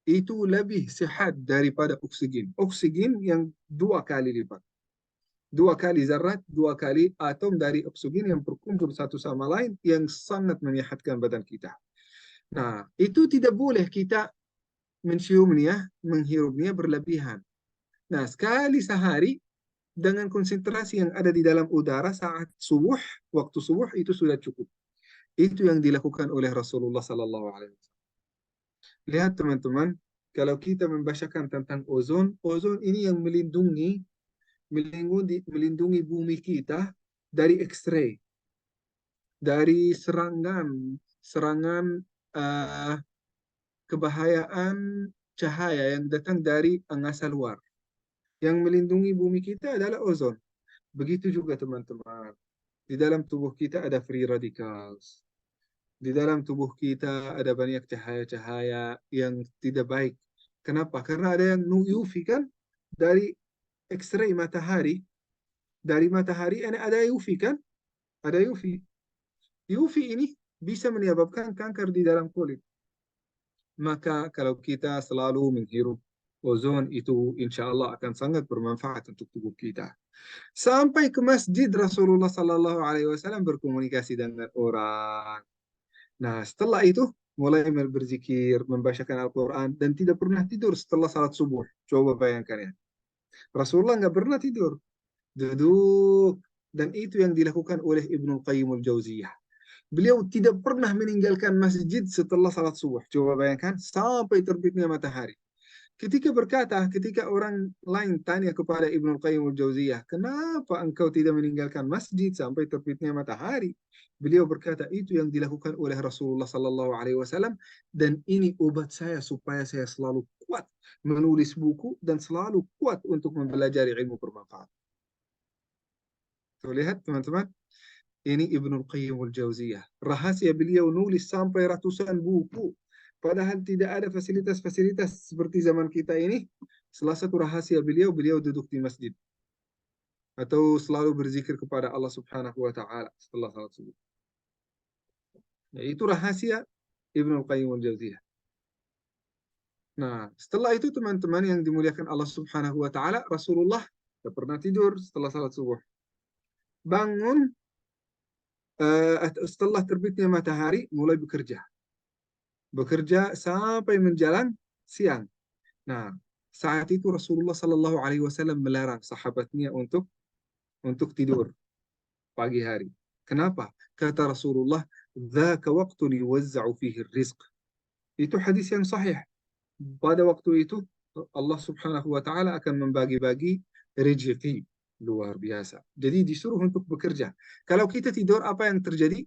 Itu lebih sehat daripada oksigen. Oksigen yang 2 kali lipat. 2 kali zarat, 2 kali atom dari oksigen yang berkumpul satu sama lain yang sangat menyehatkan badan kita. Nah, itu tidak boleh kita menciumnya, menghirupnya berlebihan. Nah, sekali sehari dengan konsentrasi yang ada di dalam udara saat subuh, waktu subuh itu sudah cukup. Itu yang dilakukan oleh Rasulullah Sallallahu Alaihi Wasallam. Lihat teman-teman, kalau kita membacakan tentang ozon, ozon ini yang melindungi melindungi bumi kita dari X-ray, dari serangan eh, kebahayaan cahaya yang datang dari angkasa luar. Yang melindungi bumi kita adalah ozon. Begitu juga teman-teman. Di dalam tubuh kita ada free radicals. Di dalam tubuh kita ada banyak cahaya-cahaya yang tidak baik. Kenapa? Karena ada yang UV kan dari X-ray matahari. Dari matahari ada UV kan? Ada UV. UV ini bisa menyebabkan kanker di dalam kulit. Maka kalau kita selalu menghirup ozon itu insya Allah akan sangat bermanfaat untuk tubuh kita. Sampai ke masjid Rasulullah Sallallahu Alaihi Wasallam berkomunikasi dengan orang. Nah setelah itu mulai berzikir, membacakan Al-Quran dan tidak pernah tidur setelah salat subuh. Coba bayangkan ya. Rasulullah nggak pernah tidur, duduk, dan itu yang dilakukan oleh Ibnu Qayyim al-Jauziyah. Beliau tidak pernah meninggalkan masjid setelah salat subuh. Coba bayangkan sampai terbitnya matahari. Ketika orang lain tanya kepada Ibnu Qayyim al-Jauziyah, kenapa engkau tidak meninggalkan masjid sampai terbitnya matahari? Beliau berkata, itu yang dilakukan oleh Rasulullah Sallallahu Alaihi Wasallam dan ini obat saya supaya saya selalu kuat menulis buku dan selalu kuat untuk mempelajari ilmu bermanfaat. Tuh lihat teman-teman, ini Ibnu Qayyim al-Jauziyah. Rahasia beliau nulis sampai ratusan buku. Padahal tidak ada fasilitas-fasilitas seperti zaman kita ini. Salah satu rahasia beliau duduk di masjid. Atau selalu berzikir kepada Allah Subhanahu wa Ta'ala setelah salat subuh. Ya, itu rahasia Ibnu Qayyim al-Jauziyah. Nah, setelah itu teman-teman yang dimuliakan Allah Subhanahu wa Ta'ala, Rasulullah tidak pernah tidur setelah salat subuh. Bangun setelah terbitnya matahari, mulai bekerja. Bekerja sampai menjelang siang. Nah, saat itu Rasulullah Sallallahu Alaihi Wasallam melarang sahabatnya untuk tidur pagi hari. Kenapa? Kata Rasulullah, "Dzaka waqtun yuwazza'u fihi rizq." Itu hadis yang sahih. Pada waktu itu Allah Subhanahu wa taala akan membagi-bagi rezeki luar biasa. Jadi disuruh untuk bekerja. Kalau kita tidur apa yang terjadi?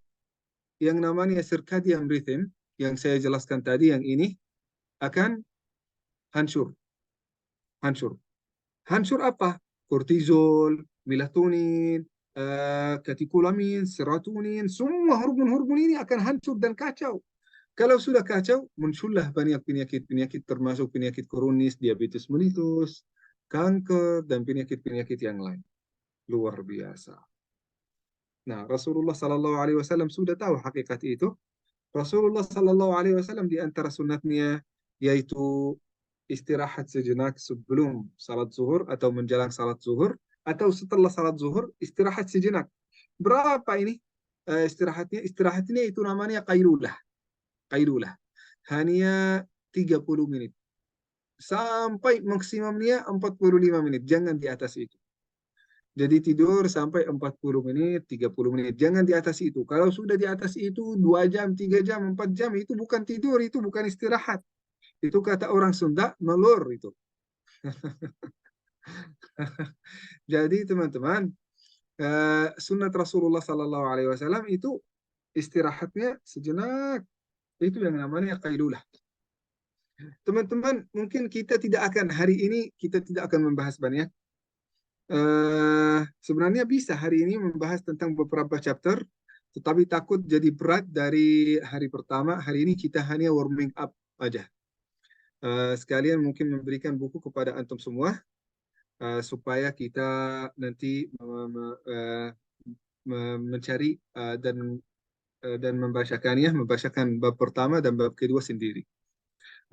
Yang namanya circadian rhythm yang saya jelaskan tadi yang ini akan hancur. Hancur. Hancur apa? Kortizol, melatonin, katekolamin, serotonin, semua hormon-hormon ini akan hancur dan kacau. Kalau sudah kacau, muncullah banyak penyakit-penyakit termasuk penyakit kronis, diabetes mellitus, kanker, dan penyakit-penyakit yang lain. Luar biasa. Nah, Rasulullah Sallallahu Alaihi Wasallam sudah tahu hakikat itu. Rasulullah Sallallahu Alaihi Wasallam di antara sunatnya yaitu istirahat sejenak sebelum salat zuhur atau menjelang salat zuhur atau setelah salat zuhur istirahat sejenak. Berapa ini istirahatnya? Istirahatnya itu namanya qailulah. Qailulah. Hanya 30 menit. Sampai maksimumnya 45 menit. Jangan di atas itu. Jadi tidur sampai 40 menit, 30 menit. Jangan di atas itu. Kalau sudah di atas itu 2 jam, 3 jam, 4 jam, itu bukan tidur, itu bukan istirahat. Itu kata orang Sunda, melur itu. Jadi teman-teman, sunat Rasulullah Sallallahu Alaihi Wasallam itu istirahatnya sejenak. Itu yang namanya qailulah. Teman-teman, mungkin kita tidak akan hari ini kita tidak akan membahas banyak. Sebenarnya bisa hari ini membahas tentang beberapa chapter, tetapi takut jadi berat dari hari pertama. Hari ini kita hanya warming up aja. Sekalian mungkin memberikan buku kepada antum semua supaya kita nanti mencari dan membacakan bab pertama dan bab kedua sendiri.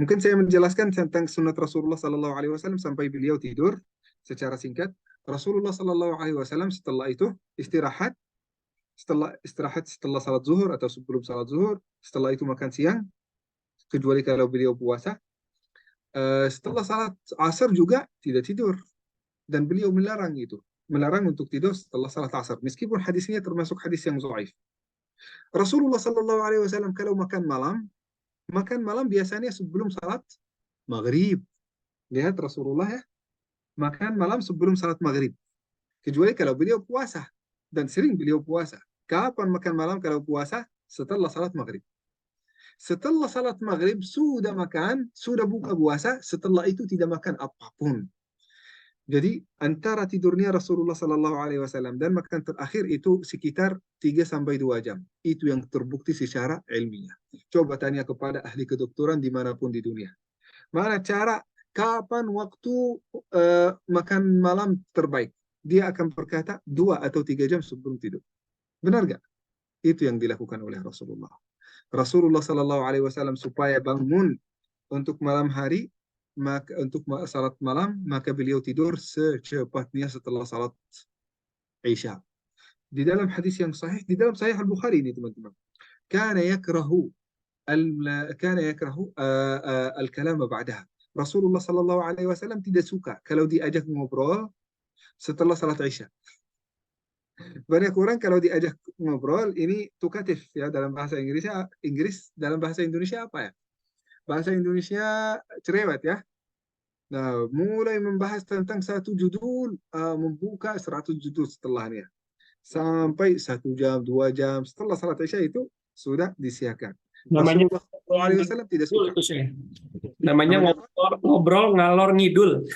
Mungkin saya menjelaskan tentang sunat Rasulullah Sallallahu Alaihi Wasallam sampai beliau tidur secara singkat. Rasulullah Sallallahu Alaihi Wasallam setelah itu istirahat, setelah salat zuhur atau sebelum salat zuhur, setelah itu makan siang, kecuali kalau beliau puasa. Setelah salat asar juga tidak tidur dan beliau melarang untuk tidur setelah salat asar meskipun hadisnya termasuk hadis yang dhaif. Rasulullah Sallallahu Alaihi Wasallam kalau makan malam biasanya sebelum salat maghrib. Lihat Rasulullah ya, makan malam sebelum salat maghrib. kecuali kalau beliau puasa, dan sering beliau puasa. Kapan makan malam kalau puasa? Setelah salat maghrib. Setelah salat maghrib sudah makan, sudah buka puasa, setelah itu tidak makan apapun. Jadi antara tidurnya Rasulullah Sallallahu Alaihi Wasallam dan makan terakhir itu sekitar 3 sampai 2 jam. Itu yang terbukti secara ilmiah. Coba tanya kepada ahli kedokteran dimanapun di dunia. Mana cara, kapan waktu makan malam terbaik? Dia akan berkata 2 atau 3 jam sebelum tidur. Benar gak? Itu yang dilakukan oleh Rasulullah. Rasulullah Sallallahu Alaihi Wasallam supaya bangun untuk malam hari, maka untuk salat malam, maka beliau tidur secepatnya setelah salat Isya. Di dalam hadis yang sahih, di dalam Sahih Al-Bukhari ini teman-teman, kana yakrahu kana yakrahu al-kalam ba'daha. Rasulullah Sallallahu Alaihi Wasallam tidak suka kalau diajak ngobrol setelah salat Isya. Banyak orang kalau diajak ngobrol ini tukatif ya, dalam bahasa Inggris dalam bahasa Indonesia apa ya? Bahasa Indonesia cerewet ya. Nah, mulai membahas tentang satu judul, membuka 100 judul setelahnya. Sampai 1 jam, 2 jam setelah salat Isya itu sudah disiapkan. Namanya Rasulullah SAW tidak ngidul suka. itu sih. Namanya Namanya apa? ngobrol ngalor ngidul.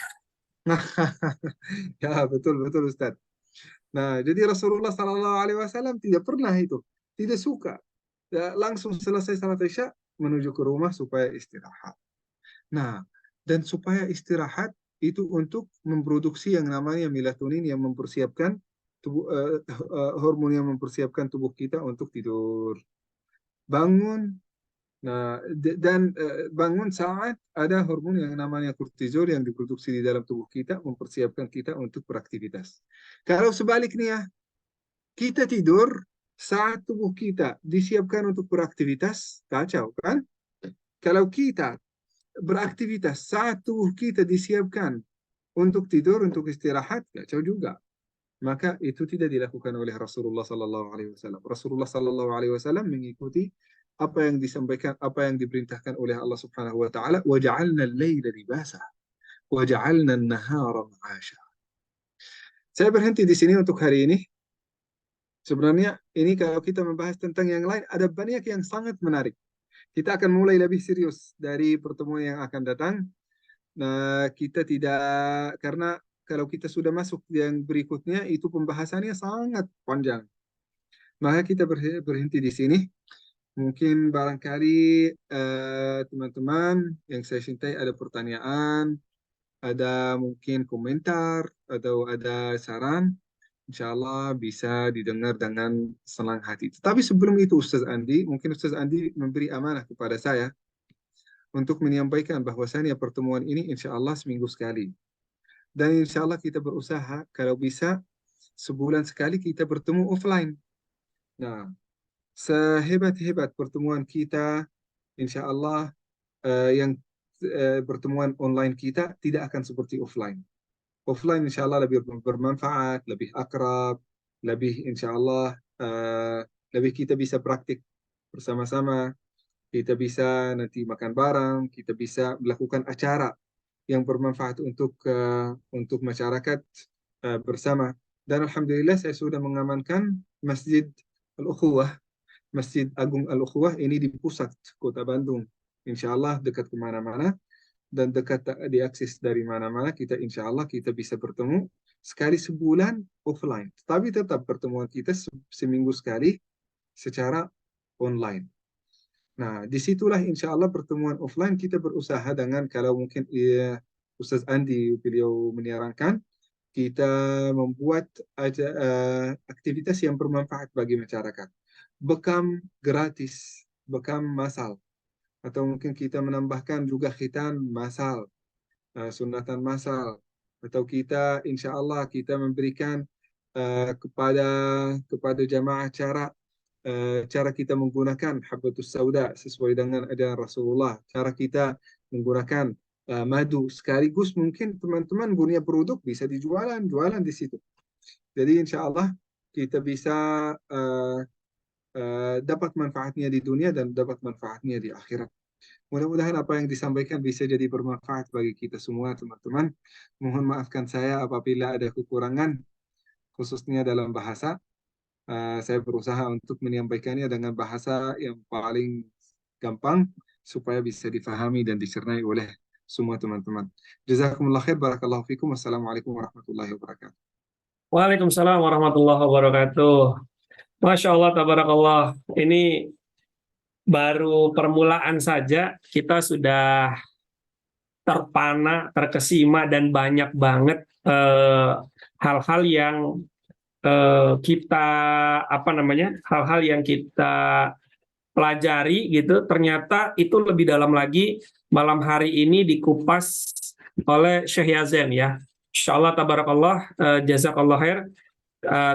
Ya, betul betul Ustaz. Nah, jadi Rasulullah SAW tidak pernah itu, tidak suka. Ya, langsung selesai salat Isya menuju ke rumah supaya istirahat. Nah, dan supaya istirahat itu untuk memproduksi yang namanya melatonin yang mempersiapkan tubuh, hormon yang mempersiapkan tubuh kita untuk tidur. Bangun, nah dan bangun saat ada hormon yang namanya kortisol yang diproduksi di dalam tubuh kita mempersiapkan kita untuk beraktivitas. Kalau sebaliknya kita tidur saat tubuh kita disiapkan untuk beraktivitas, kacau kan? Kalau kita beraktivitas saat tubuh kita disiapkan untuk tidur, untuk istirahat, kacau juga. Maka itu tidak dilakukan oleh Rasulullah Sallallahu Alaihi Wasallam. Rasulullah Sallallahu Alaihi Wasallam mengikuti apa yang disampaikan, apa yang diperintahkan oleh Allah Subhanahu Wa Taala. Waja'alna al-laila libasa, waja'alna an-nahara ma'asha. Saya berhenti di sini untuk hari ini. Sebenarnya ini kalau kita membahas tentang yang lain, ada banyak yang sangat menarik. Kita akan mulai lebih serius dari pertemuan yang akan datang. Nah, kita tidak, karena kalau kita sudah masuk yang berikutnya, itu pembahasannya sangat panjang. Maka kita berhenti di sini. Mungkin barangkali teman-teman yang saya cintai ada pertanyaan, ada mungkin komentar, atau ada saran, insya Allah bisa didengar dengan senang hati. Tetapi sebelum itu Ustaz Andi, mungkin Ustaz Andi memberi amanah kepada saya untuk menyampaikan bahwasannya pertemuan ini insya Allah seminggu sekali. Dan insya Allah kita berusaha kalau bisa sebulan sekali kita bertemu offline. Nah, sehebat-hebat pertemuan kita, insya Allah yang pertemuan online kita tidak akan seperti offline. Offline insya Allah lebih bermanfaat, lebih akrab, lebih insya Allah lebih kita bisa praktik bersama-sama, kita bisa nanti makan bareng, kita bisa melakukan acara yang bermanfaat untuk masyarakat bersama. Dan alhamdulillah saya sudah mengamankan Masjid Al-Ukhuwah, Masjid Agung Al-Ukhuwah ini di pusat kota Bandung. Insya Allah dekat kemana-mana dan dekat diakses dari mana-mana. Kita insya Allah kita bisa bertemu sekali sebulan offline. Tapi tetap pertemuan kita seminggu sekali secara online. Nah, disitulah insya Allah pertemuan offline kita berusaha dengan kalau mungkin Ustaz Andi beliau menyarankan kita membuat aktivitas yang bermanfaat bagi masyarakat. Bekam gratis, bekam masal. Atau mungkin kita menambahkan juga khitan masal, sunatan masal. Atau kita insya Allah kita memberikan kepada jamaah cara kita menggunakan habatus sauda sesuai dengan ajaran Rasulullah. Cara kita menggunakan madu sekaligus mungkin teman-teman punya produk bisa jualan di situ. Jadi insya Allah kita bisa dapat manfaatnya di dunia dan dapat manfaatnya di akhirat. Mudah-mudahan apa yang disampaikan bisa jadi bermanfaat bagi kita semua teman-teman. Mohon maafkan saya apabila ada kekurangan. khususnya dalam bahasa. Saya berusaha untuk menyampaikannya dengan bahasa yang paling gampang supaya bisa difahami dan dicernai oleh semua teman-teman. Jazakumullah khair, barakallahu fikum. Wassalamualaikum warahmatullahi wabarakatuh. Waalaikumsalam warahmatullahi wabarakatuh. Masya Allah, tabarakallah. Ini baru permulaan saja, kita sudah terpana, terkesima, dan banyak banget hal-hal yang kita hal-hal yang kita pelajari gitu. Ternyata itu lebih dalam lagi malam hari ini dikupas oleh Syekh Yazen ya. Insyaallah tabarakallah, jazakallah khair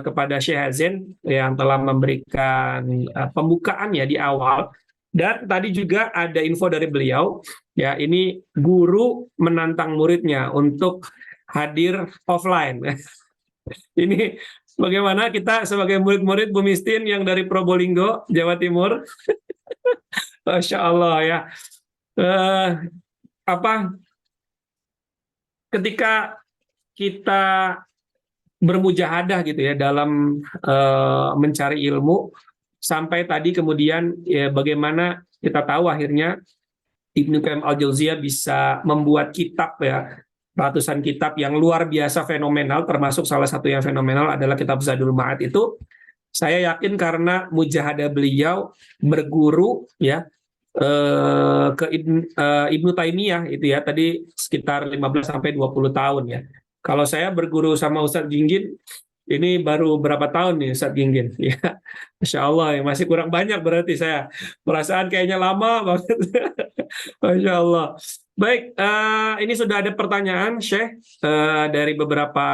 kepada Syekh Yazen yang telah memberikan pembukaannya di awal. Dan tadi juga ada info dari beliau, ya, ini guru menantang muridnya untuk hadir offline. Ini bagaimana kita sebagai murid-murid Bu Mistin yang dari Probolinggo, Jawa Timur. Masya Allah ya. Eh, apa ketika kita bermujahadah gitu ya dalam mencari ilmu, sampai tadi kemudian ya, bagaimana kita tahu akhirnya Ibnu Qayyim al-Jauziyah bisa membuat kitab ya, ratusan kitab yang luar biasa fenomenal, termasuk salah satu yang fenomenal adalah kitab Zadul Ma'ad. Itu saya yakin karena mujahadah beliau berguru ya ke Ibnu Taimiyah itu ya, tadi sekitar 15 sampai 20 tahun ya. Kalau saya berguru sama Ustadz Ginggin ini baru berapa tahun nih Ustadz Ginggin ya. Masya Allah ya, masih kurang banyak berarti saya. Perasaan kayaknya lama banget. Masya Allah. Baik, ini sudah ada pertanyaan Syekh dari beberapa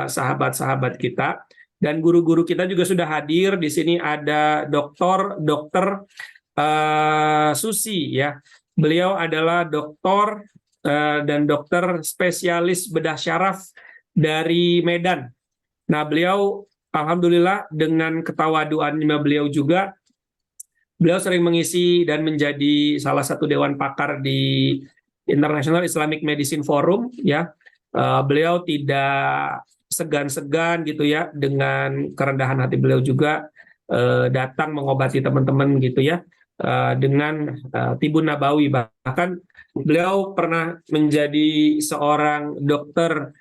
sahabat-sahabat kita, dan guru-guru kita juga sudah hadir. Di sini ada dokter Susi ya. Beliau adalah dokter dan dokter spesialis bedah syaraf dari Medan. Nah, beliau alhamdulillah dengan ketawaduannya beliau juga, beliau sering mengisi dan menjadi salah satu dewan pakar di International Islamic Medicine Forum ya. Beliau tidak segan-segan gitu ya, dengan kerendahan hati beliau juga datang mengobati teman-teman gitu ya, dengan Tibun Nabawi. Bahkan beliau pernah menjadi seorang dokter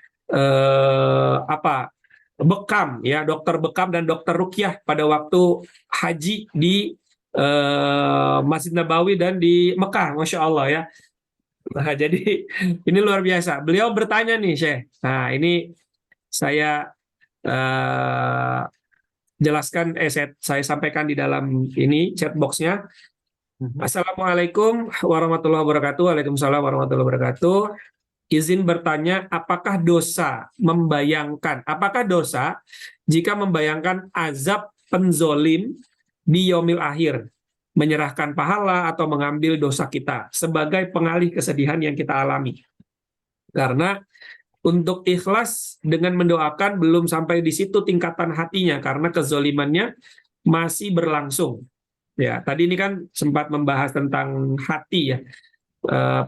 bekam ya, dokter bekam dan dokter rukyah pada waktu haji di Masjid Nabawi dan di Mekah, Masya Allah ya. Nah, jadi ini luar biasa. Beliau bertanya nih, Syekh. Nah, ini saya eh, jelaskan, saya sampaikan di dalam ini chat box-nya. Assalamualaikum warahmatullahi wabarakatuh. Waalaikumsalam warahmatullahi wabarakatuh. Izin bertanya, apakah dosa jika membayangkan azab penzolim di yaumil akhir, menyerahkan pahala atau mengambil dosa kita sebagai pengalih kesedihan yang kita alami? Karena untuk ikhlas dengan mendoakan belum sampai di situ tingkatan hatinya, karena kezolimannya masih berlangsung. Ya, tadi ini kan sempat membahas tentang hati ya,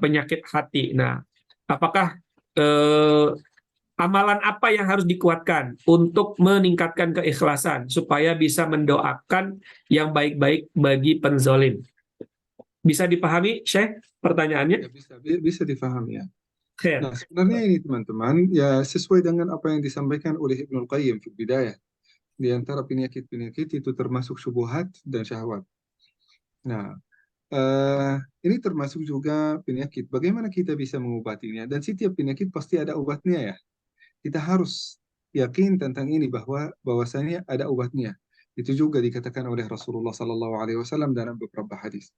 penyakit hati. Nah, apakah amalan apa yang harus dikuatkan untuk meningkatkan keikhlasan supaya bisa mendoakan yang baik-baik bagi penzolim? Bisa dipahami, Syekh, pertanyaannya? Ya, bisa difahami ya. Khair. Nah, sebenarnya ini teman-teman, ya sesuai dengan apa yang disampaikan oleh Ibnu Qayyim di bidayah. Di antara penyakit-penyakit itu termasuk syubhat dan syahwat. Nah, ini termasuk juga penyakit. Bagaimana kita bisa mengobatinya? Dan setiap penyakit pasti ada obatnya ya. Kita harus yakin tentang ini bahwasanya ada obatnya. Itu juga dikatakan oleh Rasulullah SAW dalam beberapa hadis.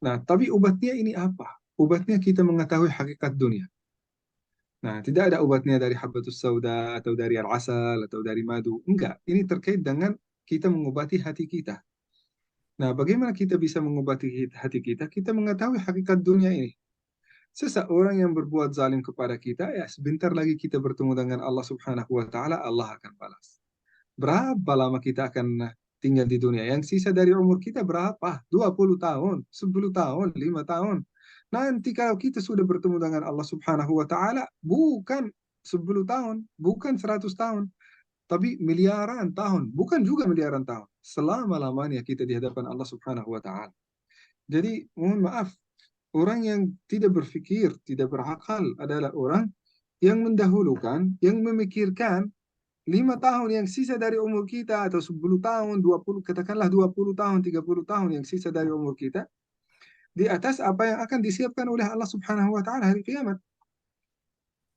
Nah, tapi obatnya ini apa? Obatnya kita mengetahui hakikat dunia. Nah, tidak ada obatnya dari habbatus sauda atau dari al-asal atau dari madu. Enggak, ini terkait dengan kita mengobati hati kita. Nah, bagaimana kita bisa mengobati hati kita? Kita mengetahui hakikat dunia ini. Seseorang yang berbuat zalim kepada kita, ya sebentar lagi kita bertemu dengan Allah Subhanahu wa taala, Allah akan balas. Berapa lama kita akan tinggal di dunia? Yang sisa dari umur kita berapa? 20 tahun, 10 tahun, 5 tahun. Nanti kalau kita sudah bertemu dengan Allah Subhanahu wa taala, bukan 10 tahun, bukan 100 tahun, tapi miliaran tahun, bukan juga miliaran tahun, selama-lamanya kita di hadapan Allah Subhanahu wa taala. Jadi mohon maaf, orang yang tidak berpikir, tidak berakal adalah orang yang mendahulukan, yang memikirkan 5 tahun yang sisa dari umur kita, atau 10 tahun, 20, katakanlah 20 tahun, 30 tahun yang sisa dari umur kita, di atas apa yang akan disiapkan oleh Allah Subhanahu wa taala hari kiamat.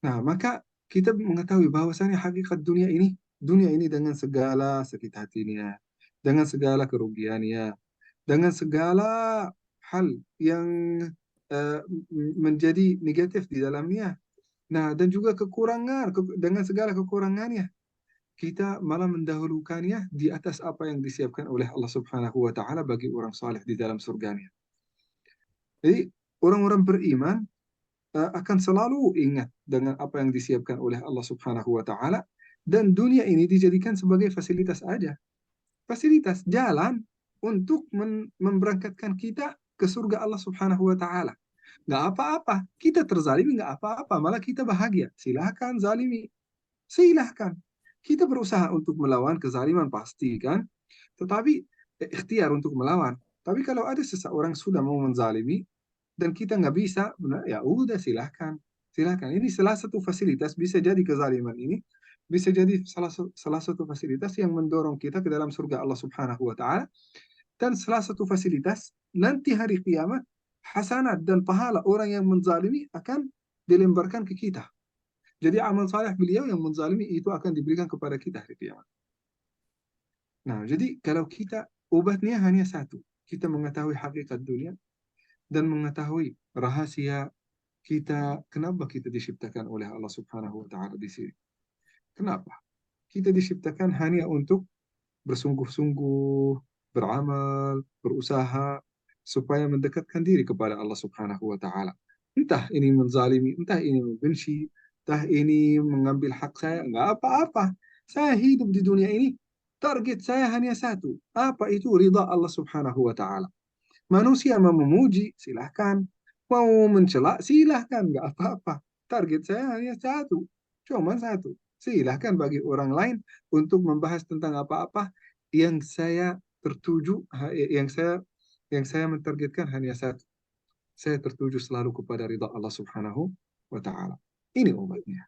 Nah, maka kita mengetahui bahwasanya hakikat dunia ini dengan segala sakit hatinya, dengan segala kerugiannya, dengan segala hal yang menjadi negatif di dalamnya. Nah, dan juga kekurangan, dengan segala kekurangannya, kita malah mendahulukannya di atas apa yang disiapkan oleh Allah Subhanahu wa taala bagi orang saleh di dalam surganya. Jadi, orang-orang beriman akan selalu ingat dengan apa yang disiapkan oleh Allah Subhanahu wa taala, dan dunia ini dijadikan sebagai fasilitas aja. Fasilitas jalan untuk memberangkatkan kita ke surga Allah Subhanahu wa taala. Nggak apa-apa, kita terzalimi nggak apa-apa, malah kita bahagia. Silahkan zalimi, silahkan. Kita berusaha untuk melawan kezaliman pasti kan, tetapi ikhtiar untuk melawan. Tapi kalau ada seseorang sudah mau menzalimi dan kita nggak bisa, benar, ya udah silahkan, silahkan. Ini salah satu fasilitas, bisa jadi kezaliman ini bisa jadi salah satu fasilitas yang mendorong kita ke dalam surga Allah Subhanahu wa taala, dan salah satu fasilitas nanti hari kiamat hasanat dan pahala orang yang menzalimi akan dilemparkan ke kita. Jadi amal saleh beliau yang menzalimi itu akan diberikan kepada kita hari kiamat. Nah, jadi kalau kita obatnya hanya satu, kita mengetahui hakikat dunia dan mengetahui rahasia kita, kenapa kita diciptakan oleh Allah Subhanahu wa taala di sini. Kenapa? Kita diciptakan hanya untuk bersungguh-sungguh, beramal, berusaha supaya mendekatkan diri kepada Allah Subhanahu wa taala. Entah ini menzalimi, entah ini membenci, entah ini mengambil hak saya, enggak apa-apa. Saya hidup di dunia ini, target saya hanya satu. Apa itu? Ridha Allah Subhanahu wa taala. Manusia mau memuji, silahkan. Mau mencela, silahkan. Nggak apa-apa. Target saya hanya satu. Cuma satu. Silahkan bagi orang lain untuk membahas tentang apa-apa yang saya tertuju, yang saya mentargetkan hanya satu. Saya tertuju selalu kepada ridha Allah Subhanahu wa taala. Ini obatnya.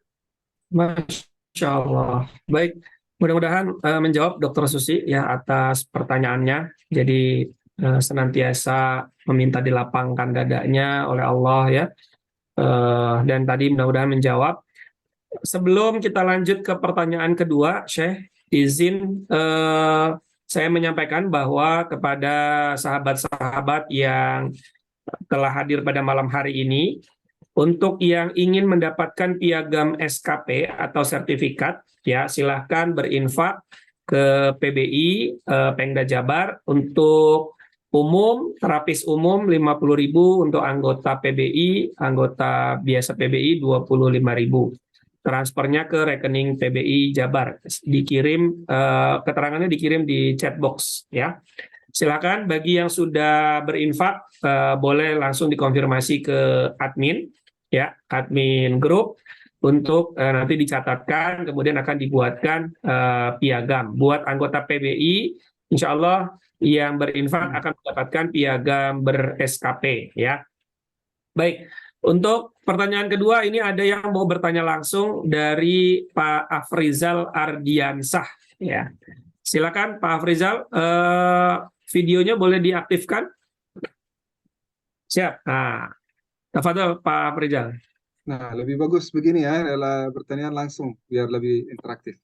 Masya Allah. Baik, mudah-mudahan menjawab Dokter Susi ya atas pertanyaannya. Jadi senantiasa meminta dilapangkan dadanya oleh Allah ya. Dan tadi mudah-mudahan menjawab. Sebelum kita lanjut ke pertanyaan kedua, Syekh, izin saya menyampaikan bahwa kepada sahabat-sahabat yang telah hadir pada malam hari ini, untuk yang ingin mendapatkan piagam SKP atau sertifikat, ya silahkan berinfak ke PBI Pemda Jabar. Untuk umum, terapis umum 50.000, untuk anggota PBI, anggota biasa PBI 25.000. Transfernya ke rekening PBI Jabar. Dikirim keterangannya dikirim di chat box ya. Silakan bagi yang sudah berinfak boleh langsung dikonfirmasi ke admin ya, admin grup untuk nanti dicatatkan, kemudian akan dibuatkan piagam buat anggota PBI. Insya Allah yang berinfak akan mendapatkan piagam ber-SKP ya. Baik, untuk pertanyaan kedua ini ada yang mau bertanya langsung dari Pak Afrizal Ardiansah ya. Silakan Pak Afrizal, videonya boleh diaktifkan. Siap. Nah, tafadhol Pak Afrizal. Nah, lebih bagus begini ya, adalah pertanyaan langsung biar lebih interaktif.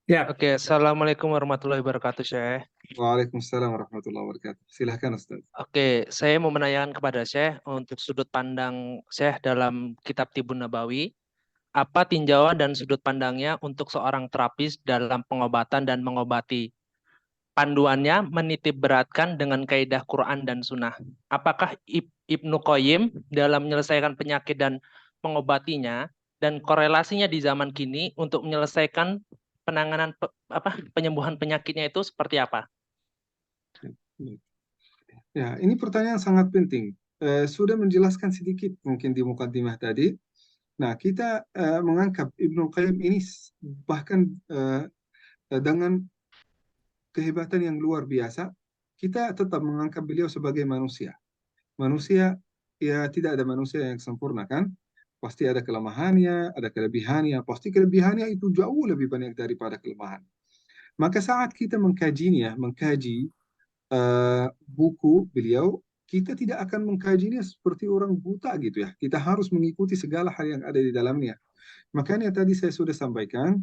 Siap. Oke, Assalamualaikum warahmatullahi wabarakatuh, Syekh. Waalaikumsalam warahmatullahi wabarakatuh. Silahkan Ustaz. Oke, saya mau menanyakan kepada Syekh untuk sudut pandang Syekh dalam kitab Tibun Nabawi. Apa tinjauan dan sudut pandangnya untuk seorang terapis dalam pengobatan dan mengobati? Panduannya menitip beratkan dengan kaidah Quran dan Sunnah. Apakah Ibnu Qayyim dalam menyelesaikan penyakit dan mengobatinya dan korelasinya di zaman kini untuk menyelesaikan penanganan penyembuhan penyakitnya itu seperti apa? Ya, ini pertanyaan sangat penting. Sudah menjelaskan sedikit mungkin di mukadimah tadi. Nah, kita menganggap Ibnu Qayyim ini bahkan dengan kehebatan yang luar biasa, kita tetap menganggap beliau sebagai manusia. Manusia, ya tidak ada manusia yang sempurna kan? Pasti ada kelemahannya, ada kelebihannya. Pasti kelebihannya itu jauh lebih banyak daripada kelemahan. Maka saat kita mengkajinya, mengkaji buku beliau, kita tidak akan mengkajinya seperti orang buta gitu ya. Kita harus mengikuti segala hal yang ada di dalamnya. Makanya tadi saya sudah sampaikan,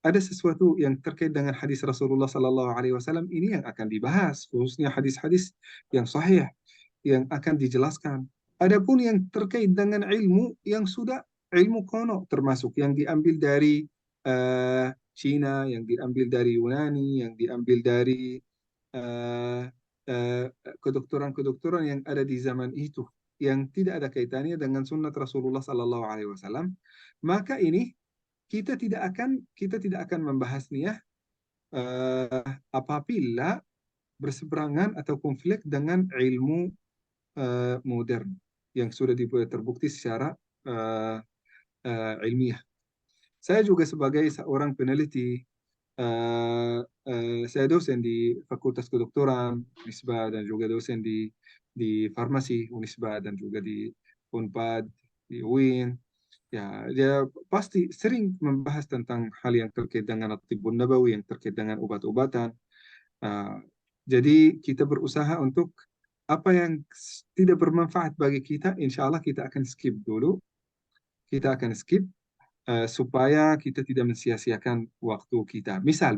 ada sesuatu yang terkait dengan hadis Rasulullah Sallallahu Alaihi Wasallam ini yang akan dibahas, khususnya hadis-hadis yang sahih yang akan dijelaskan. Adapun yang terkait dengan ilmu yang sudah ilmu kono termasuk yang diambil dari Cina, yang diambil dari Yunani, yang diambil dari uh, kedokteran-kedokteran yang ada di zaman itu yang tidak ada kaitannya dengan sunnah Rasulullah Sallallahu Alaihi Wasallam, maka ini kita tidak akan membahasnya apabila berseberangan atau konflik dengan ilmu modern yang sudah terbukti secara ilmiah. Saya juga sebagai seorang peneliti, saya dosen di Fakultas Kedokteran Unisba dan juga dosen di Farmasi Unisba dan juga di Unpad, di UIN. Ya, dia pasti sering membahas tentang hal yang terkait dengan At-Tibbun Nabawi, yang terkait dengan obat-obatan. Uh, jadi kita berusaha untuk apa yang tidak bermanfaat bagi kita, insya Allah kita akan skip dulu. Kita akan skip supaya kita tidak mensia-siakan waktu kita. Misal,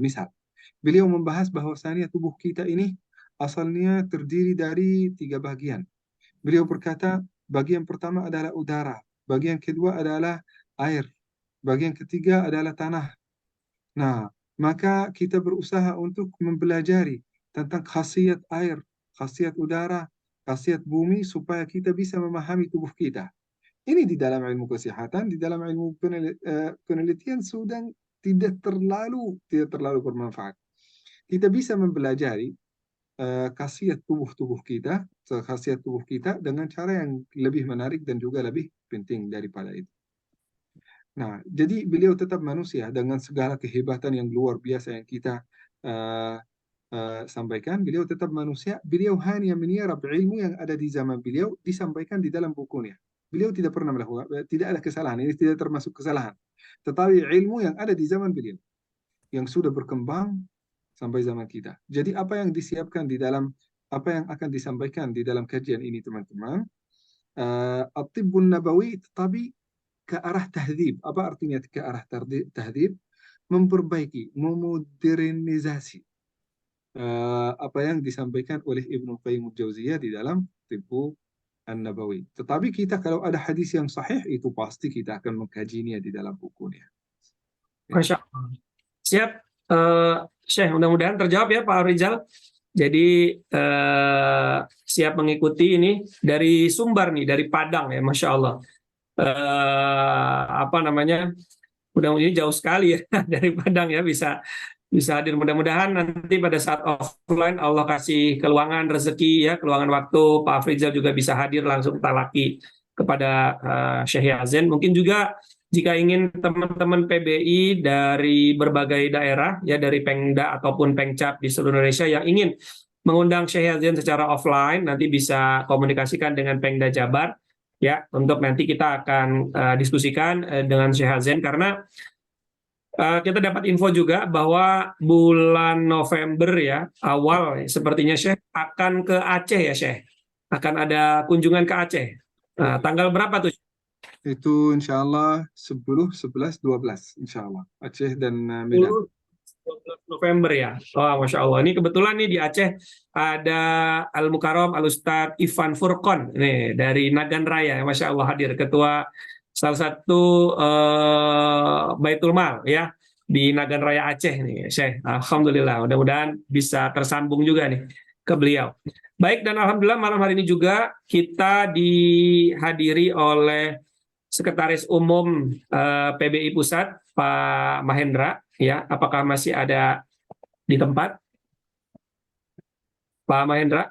beliau membahas bahwasannya tubuh kita ini asalnya terdiri dari 3 bagian. Beliau berkata, bagian pertama adalah udara, bagian kedua adalah air, bagian ketiga adalah tanah. Nah, maka kita berusaha untuk mempelajari tentang khasiat air, khasiat udara, khasiat bumi supaya kita bisa memahami tubuh kita. Ini di dalam ilmu kesehatan, di dalam ilmu penelitian sudah tidak terlalu bermanfaat. Kita bisa mempelajari khasiat tubuh kita, khasiat tubuh kita dengan cara yang lebih menarik dan juga lebih penting daripada itu. Nah, jadi beliau tetap manusia dengan segala kehebatan yang luar biasa yang kita uh, sampaikan. Beliau tetap manusia. Beliau hanya menyerap ilmu yang ada di zaman beliau disampaikan di dalam bukunya. Beliau tidak pernah melakukan, tidak ada kesalahan. Ini tidak termasuk kesalahan. Tetapi ilmu yang ada di zaman beliau yang sudah berkembang sampai zaman kita. Jadi apa yang disiapkan di dalam apa yang akan disampaikan di dalam kajian ini teman-teman, At-Tibbun Nabawi tetapi ke arah tahdib. Apa artinya ke arah tahdib? Memperbaiki, memodernisasi apa yang disampaikan oleh Ibnu Qayyim al-Jauziyah di dalam Tibbu An-Nabawi. Tetapi kita kalau ada hadis yang sahih itu pasti kita akan mengkajinya di dalam bukunya. Masya Allah. Siap, Syekh. Mudah-mudahan terjawab ya Pak Rizal. Jadi siap mengikuti ini dari Sumbar nih, dari Padang ya, Masya Allah. Apa namanya? Mudah-mudahan jauh sekali ya dari Padang ya, bisa hadir. Mudah-mudahan nanti pada saat offline Allah kasih keluangan rezeki ya, keluangan waktu, Pak Afrizal juga bisa hadir langsung talaki kepada Syekh Yazen. Mungkin juga jika ingin teman-teman PBI dari berbagai daerah ya, dari Pengda ataupun Pengcap di seluruh Indonesia yang ingin mengundang Syekh Yazen secara offline, nanti bisa komunikasikan dengan Pengda Jabar ya, untuk nanti kita akan diskusikan dengan Syekh Hazen, karena kita dapat info juga bahwa bulan November ya, awal sepertinya Syekh akan ke Aceh ya, Syekh. Akan ada kunjungan ke Aceh. Tanggal berapa tuh? Itu insya Allah 10, 11, 12 insya Allah. Aceh dan Medan. 12 November ya. Oh, Masya Allah. Ini kebetulan nih di Aceh ada Al-Mukarram Al-Ustadz Ivan Furqon nih dari Nagan Raya. Masya Allah hadir, ketua salah satu Baitul Mal ya di Nagan Raya Aceh nih, Syekh. Alhamdulillah. Mudah-mudahan bisa tersambung juga nih ke beliau. Baik, dan alhamdulillah malam hari ini juga kita dihadiri oleh Sekretaris Umum PBI Pusat, Pak Mahendra, ya, apakah masih ada di tempat, Pak Mahendra?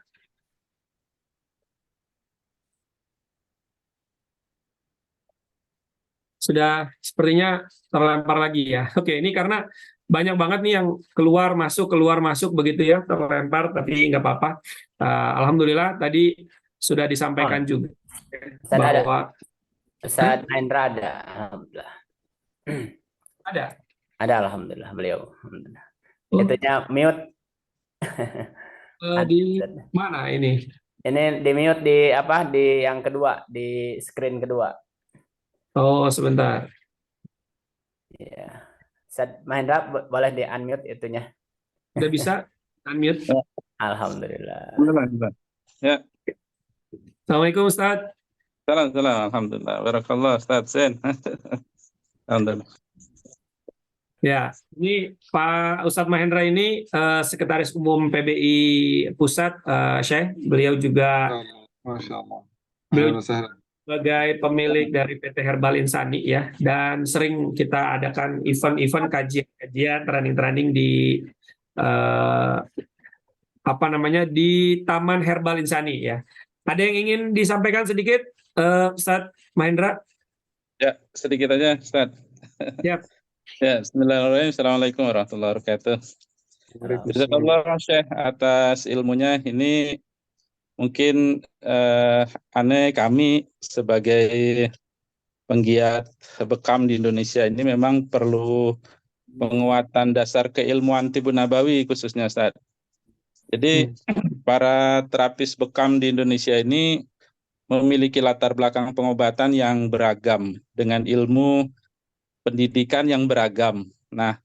Sudah sepertinya terlempar lagi ya. Oke, ini karena banyak banget nih yang keluar masuk begitu ya, terlempar, tapi nggak apa-apa. Alhamdulillah tadi sudah Oh, disampaikan juga Ustaz ada. bahwa Ustaz Mahendra ada. Alhamdulillah. ada. Ada alhamdulillah beliau. Alhamdulillah. Oh, Itunya mute. Ada, di Ustaz. mana ini? Ini di mute di apa? Di yang kedua, di screen kedua. Oh, sebentar. Ya. Ustaz Mahendra boleh di unmute itunya. Udah bisa unmute. Alhamdulillah. Alhamdulillah. Ya, Assalamualaikum Ustadz. salam, alhamdulillah. Barakallah, Ustaz Sen. Alhamdulillah. Ya, ini Pak Ustadz Mahendra ini Sekretaris Umum PBI Pusat, Syekh. Beliau juga Masya Allah. beliau Ahlan wa sahlan. sebagai pemilik dari PT Herbal Insani ya, dan sering kita adakan event-event kajian-kajian, training-training di apa namanya di Taman Herbal Insani ya. Ada yang ingin disampaikan sedikit, Ustadz Mahendra? Ya, sedikit aja, Ustaz. Ya. Ya, bismillahirrahmanirrahim. Assalamualaikum warahmatullahi wabarakatuh. Jazakallah Syekh atas ilmunya. Ini mungkin kami sebagai penggiat bekam di Indonesia ini memang perlu penguatan dasar keilmuan Tibun Nabawi khususnya, Ustaz. Jadi para terapis bekam di Indonesia ini memiliki latar belakang pengobatan yang beragam dengan ilmu pendidikan yang beragam. Nah,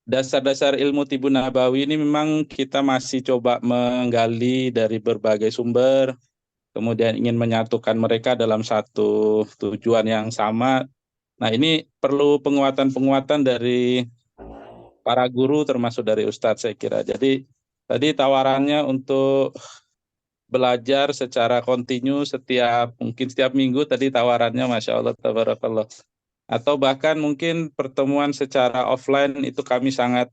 dasar-dasar ilmu Tibun Nabawi ini memang kita masih coba menggali dari berbagai sumber, kemudian ingin menyatukan mereka dalam satu tujuan yang sama. Nah, ini perlu penguatan-penguatan dari para guru termasuk dari Ustadz saya kira. Jadi tadi tawarannya untuk belajar secara kontinu mungkin setiap minggu tadi tawarannya Masya Allah, tabarakallah. Atau bahkan mungkin pertemuan secara offline itu kami sangat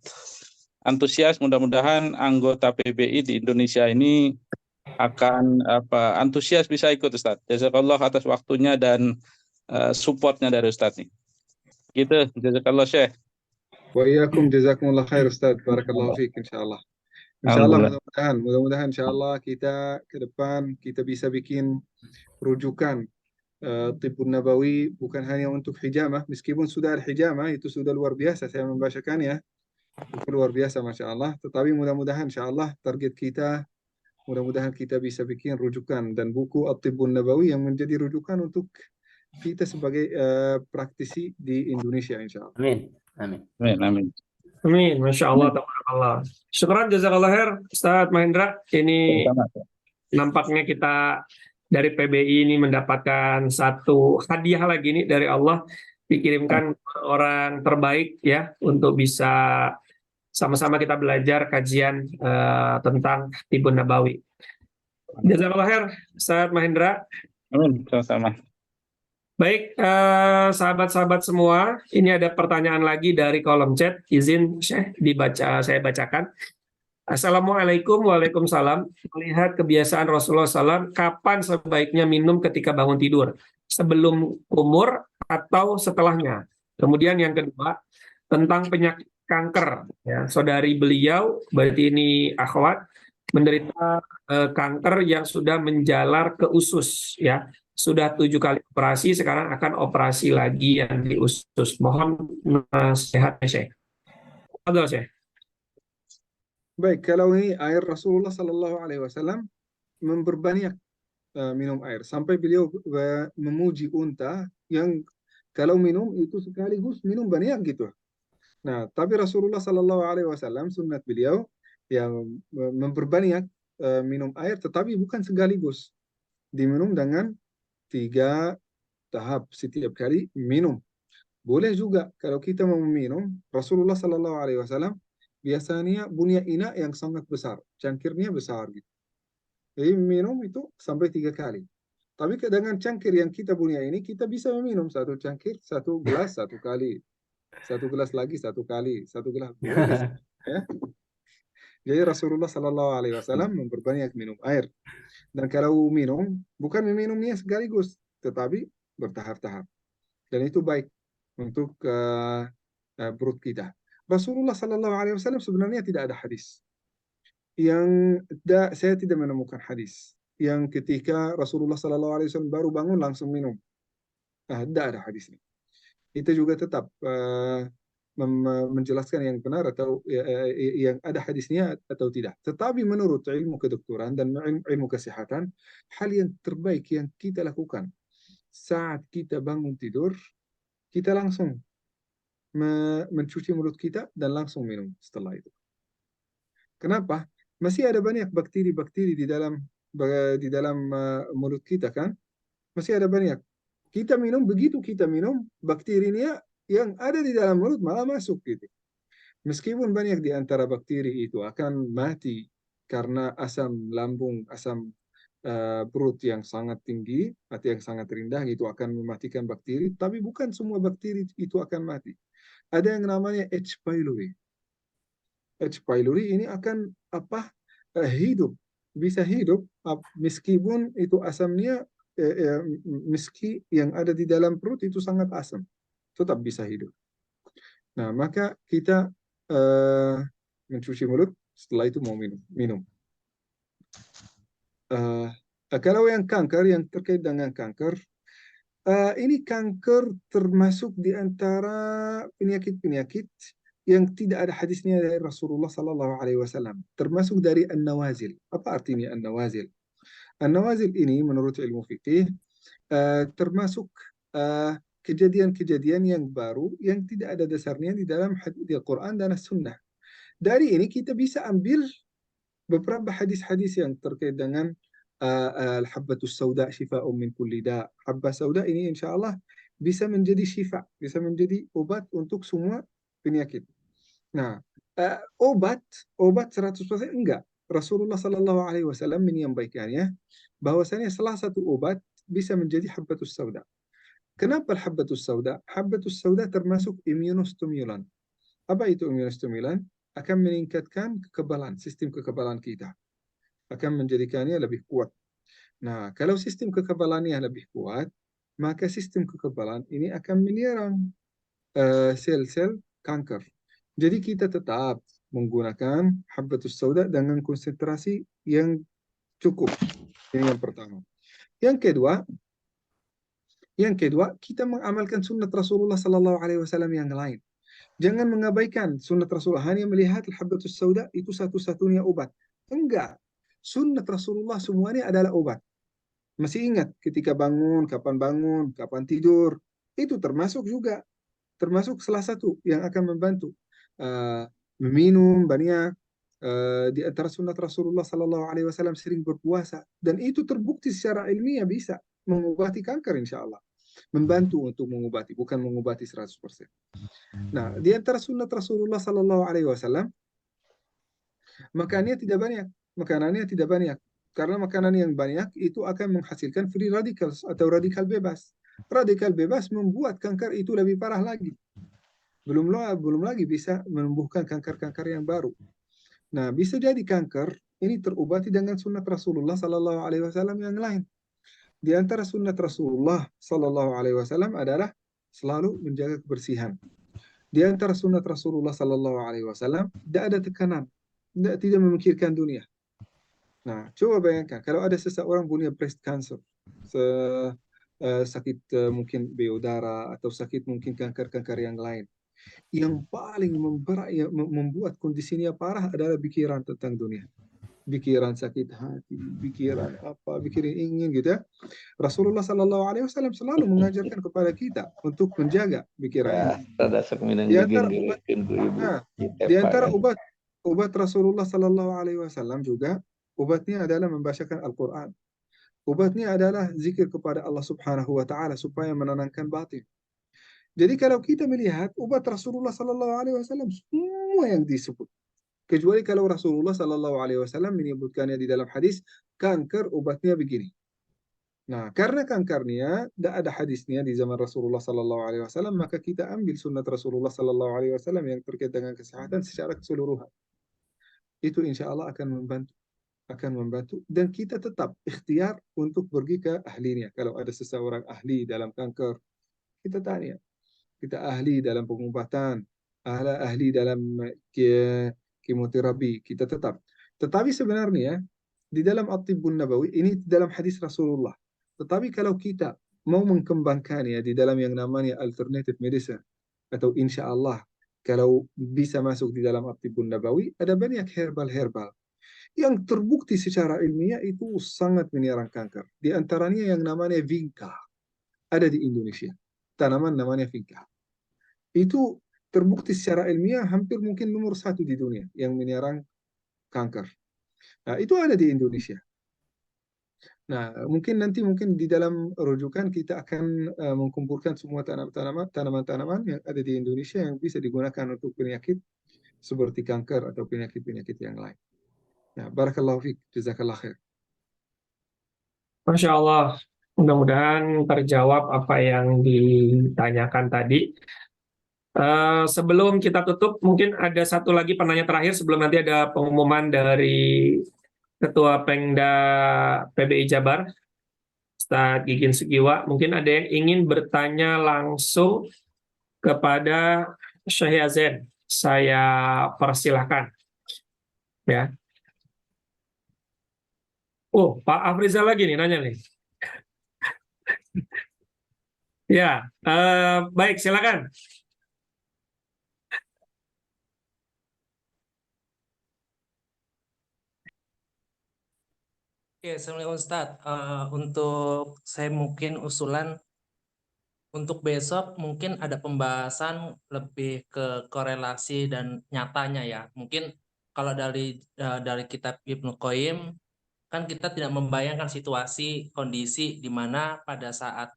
antusias. Mudah-mudahan anggota PBI di Indonesia ini akan antusias bisa ikut, Ustaz. Jazakallah atas waktunya dan supportnya dari Ustaz nih. Gitu, jazakallah Syekh. Wa iyyakum jazakumullah khair Ustaz. Barakallahu fiik insyaallah. Insyaallah mudah-mudahan insyaallah kita ke depan kita bisa bikin rujukan Tibbun Nabawi bukan hanya untuk hijamah, meskipun sudah ada hijamah itu sudah luar biasa saya membacakannya, itu luar biasa Masya Allah, tetapi mudah-mudahan Insya Allah target kita, mudah-mudahan kita bisa bikin rujukan dan buku At-Tibbun Nabawi yang menjadi rujukan untuk kita sebagai praktisi di Indonesia Insya Allah. Amin. Amin. Amin, amin. Amin, Masya Allah, tabarakallah. Syukran, jazakallah khair, Ustadz Mahendra. Ini nampaknya kita dari PBI ini mendapatkan satu hadiah lagi nih dari Allah, dikirimkan orang terbaik ya untuk bisa sama-sama kita belajar kajian tentang Tibbun Nabawi. Jazakallah khair, Ustadz Mahendra. Amin, sama-sama. Baik, sahabat-sahabat semua, ini ada pertanyaan lagi dari kolom chat. Izin Syekh saya bacakan. Assalamualaikum, waalaikumsalam. Melihat kebiasaan Rasulullah SAW, kapan sebaiknya minum ketika bangun tidur? Sebelum umur atau setelahnya? Kemudian yang kedua, tentang penyakit kanker. Ya, saudari beliau, berarti ini akhwat, menderita kanker yang sudah menjalar ke usus. Ya, sudah 7 kali operasi, sekarang akan operasi lagi yang di usus. Mohon nasihatnya, Syekh. Ada, Syekh. Baik, kalau ini air Rasulullah Sallallahu Alaihi Wasallam memperbanyak minum air sampai beliau memuji unta yang kalau minum itu sekaligus minum banyak gitu. Nah, tapi Rasulullah Sallallahu Alaihi Wasallam sunnat beliau yang memperbanyak minum air, tetapi bukan sekaligus, diminum dengan 3 tahap setiap kali minum. Boleh juga kalau kita mau minum, Rasulullah Sallallahu Alaihi Wasallam biasanya punya ina yang sangat besar, cangkirnya besar gitu. Jadi minum itu sampai 3 kali. Tapi dengan cangkir yang kita punya ini, kita bisa meminum 1 cangkir, 1 gelas 1 kali, 1 gelas lagi 1 kali, 1 gelas. Ya. Jadi Rasulullah Sallallahu Alaihi Wasallam memperbanyak minum air. Dan kalau minum, bukan meminumnya sekaligus, tetapi bertahap-tahap. Dan itu baik untuk perut kita. Rasulullah Sallallahu Alaihi Wasallam sebenarnya tidak ada hadis saya tidak menemukan hadis yang ketika Rasulullah Sallallahu Alaihi Wasallam baru bangun langsung minum. Tidak ada hadisnya. Kita juga tetap menjelaskan yang benar atau yang ada hadisnya atau tidak. Tetapi menurut ilmu kedokteran dan ilmu kesehatan, hal yang terbaik yang kita lakukan saat kita bangun tidur, kita langsung mencuci mulut kita dan langsung minum setelah itu. Kenapa? Masih ada banyak bakteri-bakteri di dalam mulut kita kan? Masih ada banyak. Begitu kita minum, bakterinya yang ada di dalam mulut malah masuk gitu. Meskipun banyak di antara bakteri itu akan mati karena asam lambung, asam perut yang sangat tinggi atau yang sangat rendah itu akan mematikan bakteri, tapi bukan semua bakteri itu akan mati. Ada yang namanya H. pylori. H. pylori ini akan hidup, bisa hidup meskipun itu asamnya meski yang ada di dalam perut itu sangat asam, tetap bisa hidup. Nah, maka kita mencuci mulut, setelah itu mau minum. Kalau yang kanker, yang terkait dengan kanker, ini kanker termasuk di antara penyakit-penyakit yang tidak ada hadisnya dari Rasulullah Sallallahu Alaihi Wasallam, termasuk dari an-nawazil. Apa artinya an-nawazil? An-nawazil ini menurut ilmu fikih termasuk kejadian-kejadian yang baru yang tidak ada dasarnya di dalam hadis Al-Quran dan As-Sunnah. Dari ini kita bisa ambil beberapa hadis-hadis yang terkait dengan al-habbatus sauda syifa'un min kulli da. Habbah sauda ini insya Allah bisa menjadi syifa, bisa menjadi obat untuk semua penyakit. Nah, obat 100% enggak. Rasulullah Sallallahu Alaihi Wasallam menyampaikannya bahwasanya salah satu obat bisa menjadi habbatus sauda. Kenapa habbatus sauda? Habbatus sauda termasuk immunostimulan. Apa itu immunostimulan? Akan meningkatkan kekebalan, sistem kekebalan kita. Akan menjadikannya lebih kuat. Nah, kalau sistem kekebalannya lebih kuat, maka sistem kekebalan ini akan menyerang sel-sel kanker. Jadi kita tetap menggunakan habbatus sauda dengan konsentrasi yang cukup. Ini yang pertama. Yang kedua, kita mengamalkan sunnah Rasulullah Sallallahu Alaihi Wasallam yang lain. Jangan mengabaikan sunnah Rasulullah hanya melihat habbatus sauda itu satu-satunya obat. Enggak. Sunnah Rasulullah semuanya adalah obat. Masih ingat ketika bangun, kapan tidur, itu termasuk salah satu yang akan membantu. Meminum banyak, di antara sunnah Rasulullah Sallallahu Alaihi Wasallam sering berpuasa, dan itu terbukti secara ilmiah bisa mengobati kanker insya Allah. Membantu untuk mengobati, bukan mengobati 100%. Nah, di antara sunnah Rasulullah Sallallahu Alaihi Wasallam, makanannya tidak banyak. Karena makanan yang banyak itu akan menghasilkan free radicals atau radikal bebas. Radikal bebas membuat kanker itu lebih parah lagi. Belum lagi bisa menumbuhkan kanker-kanker yang baru. Nah, bisa jadi kanker ini terobati dengan sunnah Rasulullah Sallallahu Alaihi Wasallam yang lain. Di antara sunnah Rasulullah Sallallahu Alaihi Wasallam adalah selalu menjaga kebersihan. Di antara sunnah Rasulullah Sallallahu Alaihi Wasallam tidak ada tekanan, tidak memikirkan dunia. Nah, coba bayangkan kalau ada seseorang punya breast cancer, sakit mungkin payudara atau sakit mungkin kanker-kanker yang lain. Yang paling membuat kondisinya parah adalah pikiran tentang dunia. Pikiran sakit hati, pikiran ingin gitu ya. Rasulullah Sallallahu Alaihi Wasallam selalu mengajarkan kepada kita untuk menjaga pikiran. Di antara obat Rasulullah Sallallahu Alaihi Wasallam juga obatnya adalah membacakan Al-Quran. Obatnya adalah zikir kepada Allah Subhanahu wa Ta'ala supaya menenangkan batin. Jadi kalau kita melihat obat Rasulullah Sallallahu Alaihi Wasallam semua yang disebut, kecuali kalau Rasulullah Sallallahu Alaihi Wasallam menyebutkannya di dalam hadis kanker obatnya begini. Nah, karena kankernya tidak ada hadisnya di zaman Rasulullah Sallallahu Alaihi Wasallam, maka kita ambil sunnah Rasulullah Sallallahu Alaihi Wasallam yang terkait dengan kesehatan secara keseluruhan. Itu insya Allah akan membantu, dan kita tetap ikhtiar untuk pergi ke ahlinya. Kalau ada seseorang ahli dalam kanker, kita tanya. Kita ahli dalam pengobatan, ahli dalam kemoterapi, kita tetap. Tetapi sebenarnya di dalam At-Tibbun Nabawi ini dalam hadis Rasulullah. Tetapi kalau kita mau mengembangkan ya di dalam yang namanya alternative medicine atau insya Allah kalau bisa masuk di dalam At-Tibbun Nabawi ada banyak herbal-herbal yang terbukti secara ilmiah itu sangat menyerang kanker. Di antaranya yang namanya vinca ada di Indonesia. Tanaman namanya vinca. Itu terbukti secara ilmiah hampir mungkin nomor 1 di dunia yang menyerang kanker. Nah, itu ada di Indonesia. Nah, mungkin di dalam rujukan kita akan mengumpulkan semua tanaman-tanaman yang ada di Indonesia yang bisa digunakan untuk penyakit seperti kanker atau penyakit-penyakit yang lain. Nah, barakallahu fiik, jazakallah khair. Masya Allah, mudah-mudahan terjawab apa yang ditanyakan tadi. Sebelum kita tutup, mungkin ada satu lagi penanya terakhir sebelum nanti ada pengumuman dari Ketua Pengda PBI Jabar, Ustadz Gigin Sugiwa. Mungkin ada yang ingin bertanya langsung kepada Syekh Yazen. Saya persilahkan. Ya. Oh, Pak Afrizal lagi nih nanya nih. Ya, baik, silakan. Ya, Assalamualaikum Ustadz. Untuk saya mungkin usulan untuk besok mungkin ada pembahasan lebih ke korelasi dan nyatanya ya. Mungkin kalau dari kitab Ibnu Qayyim kan kita tidak membayangkan situasi kondisi di mana pada saat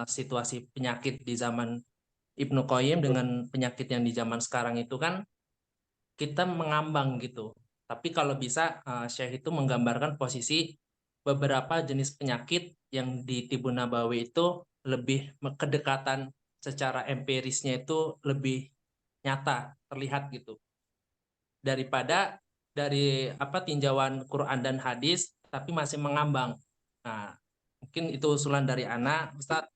situasi penyakit di zaman Ibnu Qayyim dengan penyakit yang di zaman sekarang itu kan kita mengambang gitu. Tapi kalau bisa Syekh itu menggambarkan posisi beberapa jenis penyakit yang di Tibbun Nabawi itu lebih kedekatan secara empirisnya itu lebih nyata, terlihat gitu. Daripada dari tinjauan Quran dan hadis tapi masih mengambang. Nah, mungkin itu usulan dari Ana, Ustadz,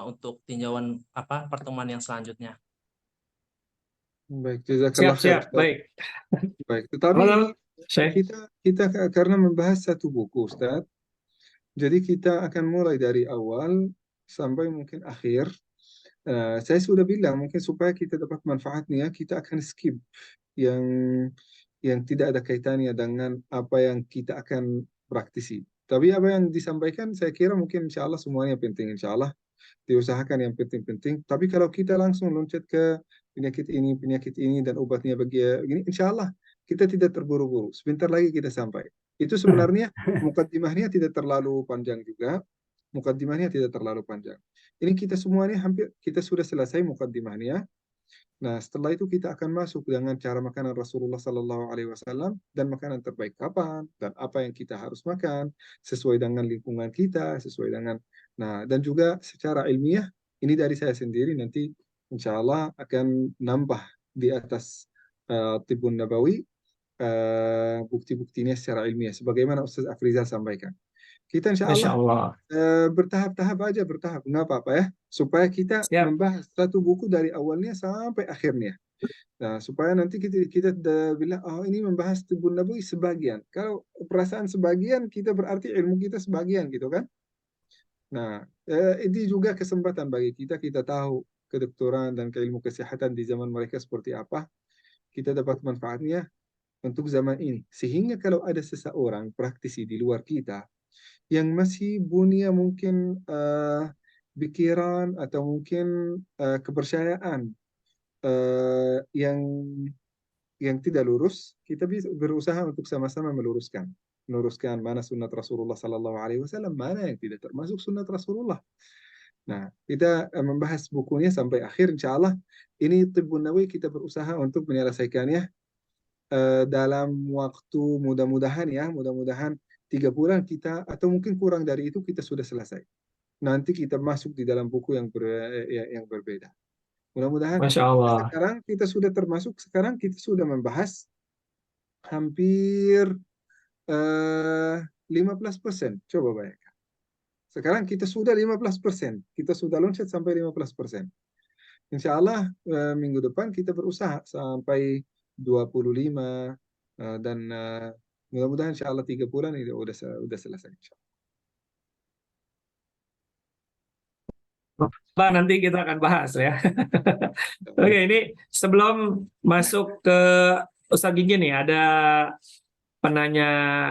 untuk tinjauan pertemuan yang selanjutnya. Baik, jazakallah khair. Siap, baik. Baik, tetapi Halo, Syekh. kita karena membahas satu buku, Ustaz, jadi kita akan mulai dari awal sampai mungkin akhir. Saya sudah bilang mungkin supaya kita dapat manfaatnya, kita akan skip yang tidak ada kaitannya dengan apa yang kita akan praktisi. Tapi apa yang disampaikan saya kira mungkin insya Allah semuanya penting insya Allah diusahakan yang penting-penting. Tapi kalau kita langsung loncat ke penyakit ini dan obatnya begini, insya Allah kita tidak terburu-buru. Sebentar lagi kita sampai. Itu sebenarnya mukaddimahnya tidak terlalu panjang juga. Mukaddimahnya tidak terlalu panjang. Ini kita semuanya hampir kita sudah selesai mukaddimahnya. Nah, setelah itu kita akan masuk dengan cara makanan Rasulullah Sallallahu Alaihi Wasallam dan makanan terbaik kapan dan apa yang kita harus makan sesuai dengan lingkungan kita, sesuai dengan. Nah, dan juga secara ilmiah ini dari saya sendiri nanti insya Allah akan nambah di atas Tibbun Nabawi bukti-buktinya secara ilmiah sebagaimana Ustaz Afrizal sampaikan. Kita insya Masya Allah Allah. bertahap-tahap aja, nggak apa-apa ya, supaya kita Siap. membahas satu buku dari awalnya sampai akhirnya. Nah, supaya nanti kita bilang, oh ini membahas Tibbun Nabawi sebagian. Kalau perasaan sebagian, kita berarti ilmu kita sebagian gitu kan. Nah, ini juga kesempatan bagi kita tahu kedokteran dan keilmu kesehatan di zaman mereka seperti apa. Kita dapat manfaatnya untuk zaman ini. Sehingga kalau ada seseorang praktisi di luar kita, yang masih punya mungkin pikiran atau mungkin kepercayaan yang tidak lurus, kita bisa berusaha untuk sama-sama meluruskan mana sunnat Rasulullah Sallallahu Alaihi Wasallam, mana yang tidak termasuk sunnat Rasulullah. Nah, kita membahas bukunya sampai akhir, insya Allah. Ini Tibbun Nabawi kita berusaha untuk menyelesaikannya dalam waktu mudah-mudahan 3 bulan kita atau mungkin kurang dari itu kita sudah selesai. Nanti kita masuk di dalam buku yang berbeda. Mudah-mudahan Masya Allah. sekarang kita sudah membahas hampir 15%. Coba bayangkan. Sekarang kita sudah 15%. Kita sudah loncat sampai 15%. insya Allah minggu depan kita berusaha sampai 25 dan mudah-mudahan insya Allah 3 bulan ini udah selesai. Insya Pak, nanti kita akan bahas ya. Allah. Oke, ini sebelum masuk ke Ustadz Gigi nih, ada penanya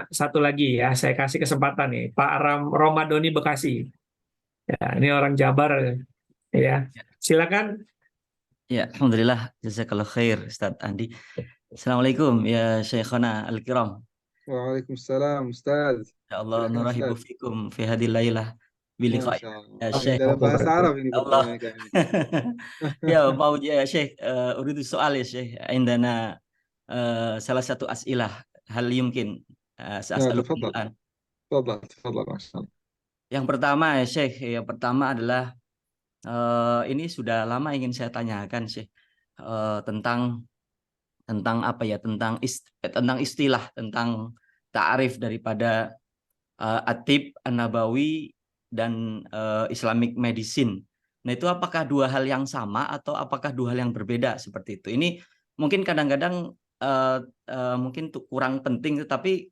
satu lagi ya. Saya kasih kesempatan nih, Pak Romadoni Bekasi. Ya, ini orang Jabar ya. Silakan. Ya, alhamdulillah, jazakallah khair Ustaz Andi. Assalamualaikum ya Syekhana Al-Kiram. Waalaikumsalam Ustaz. Ya Allah, Silakan nurahibu Ustaz. fikum fi hadhil lailah biliqa'i. Masya Allah. Ya Ini Syekh. dalam bahasa Arab ini Allah. pertanyaan kami. Ya, mau ya Syekh, uridu soal ya Syekh. Indana salah satu as'ilah hal yumkin Nah, sa'as'alukum tafadhal. al-an. Tafadhal, Masya Allah. Yang pertama ya Syekh, yang pertama adalah ini sudah lama ingin saya tanyakan Syekh, tentang apa ya, tentang istilah, tentang ta'arif daripada At-Tib An-Nabawi dan Islamic Medicine. Nah, itu apakah dua hal yang sama atau apakah dua hal yang berbeda seperti itu? Ini mungkin kadang-kadang mungkin kurang penting, tetapi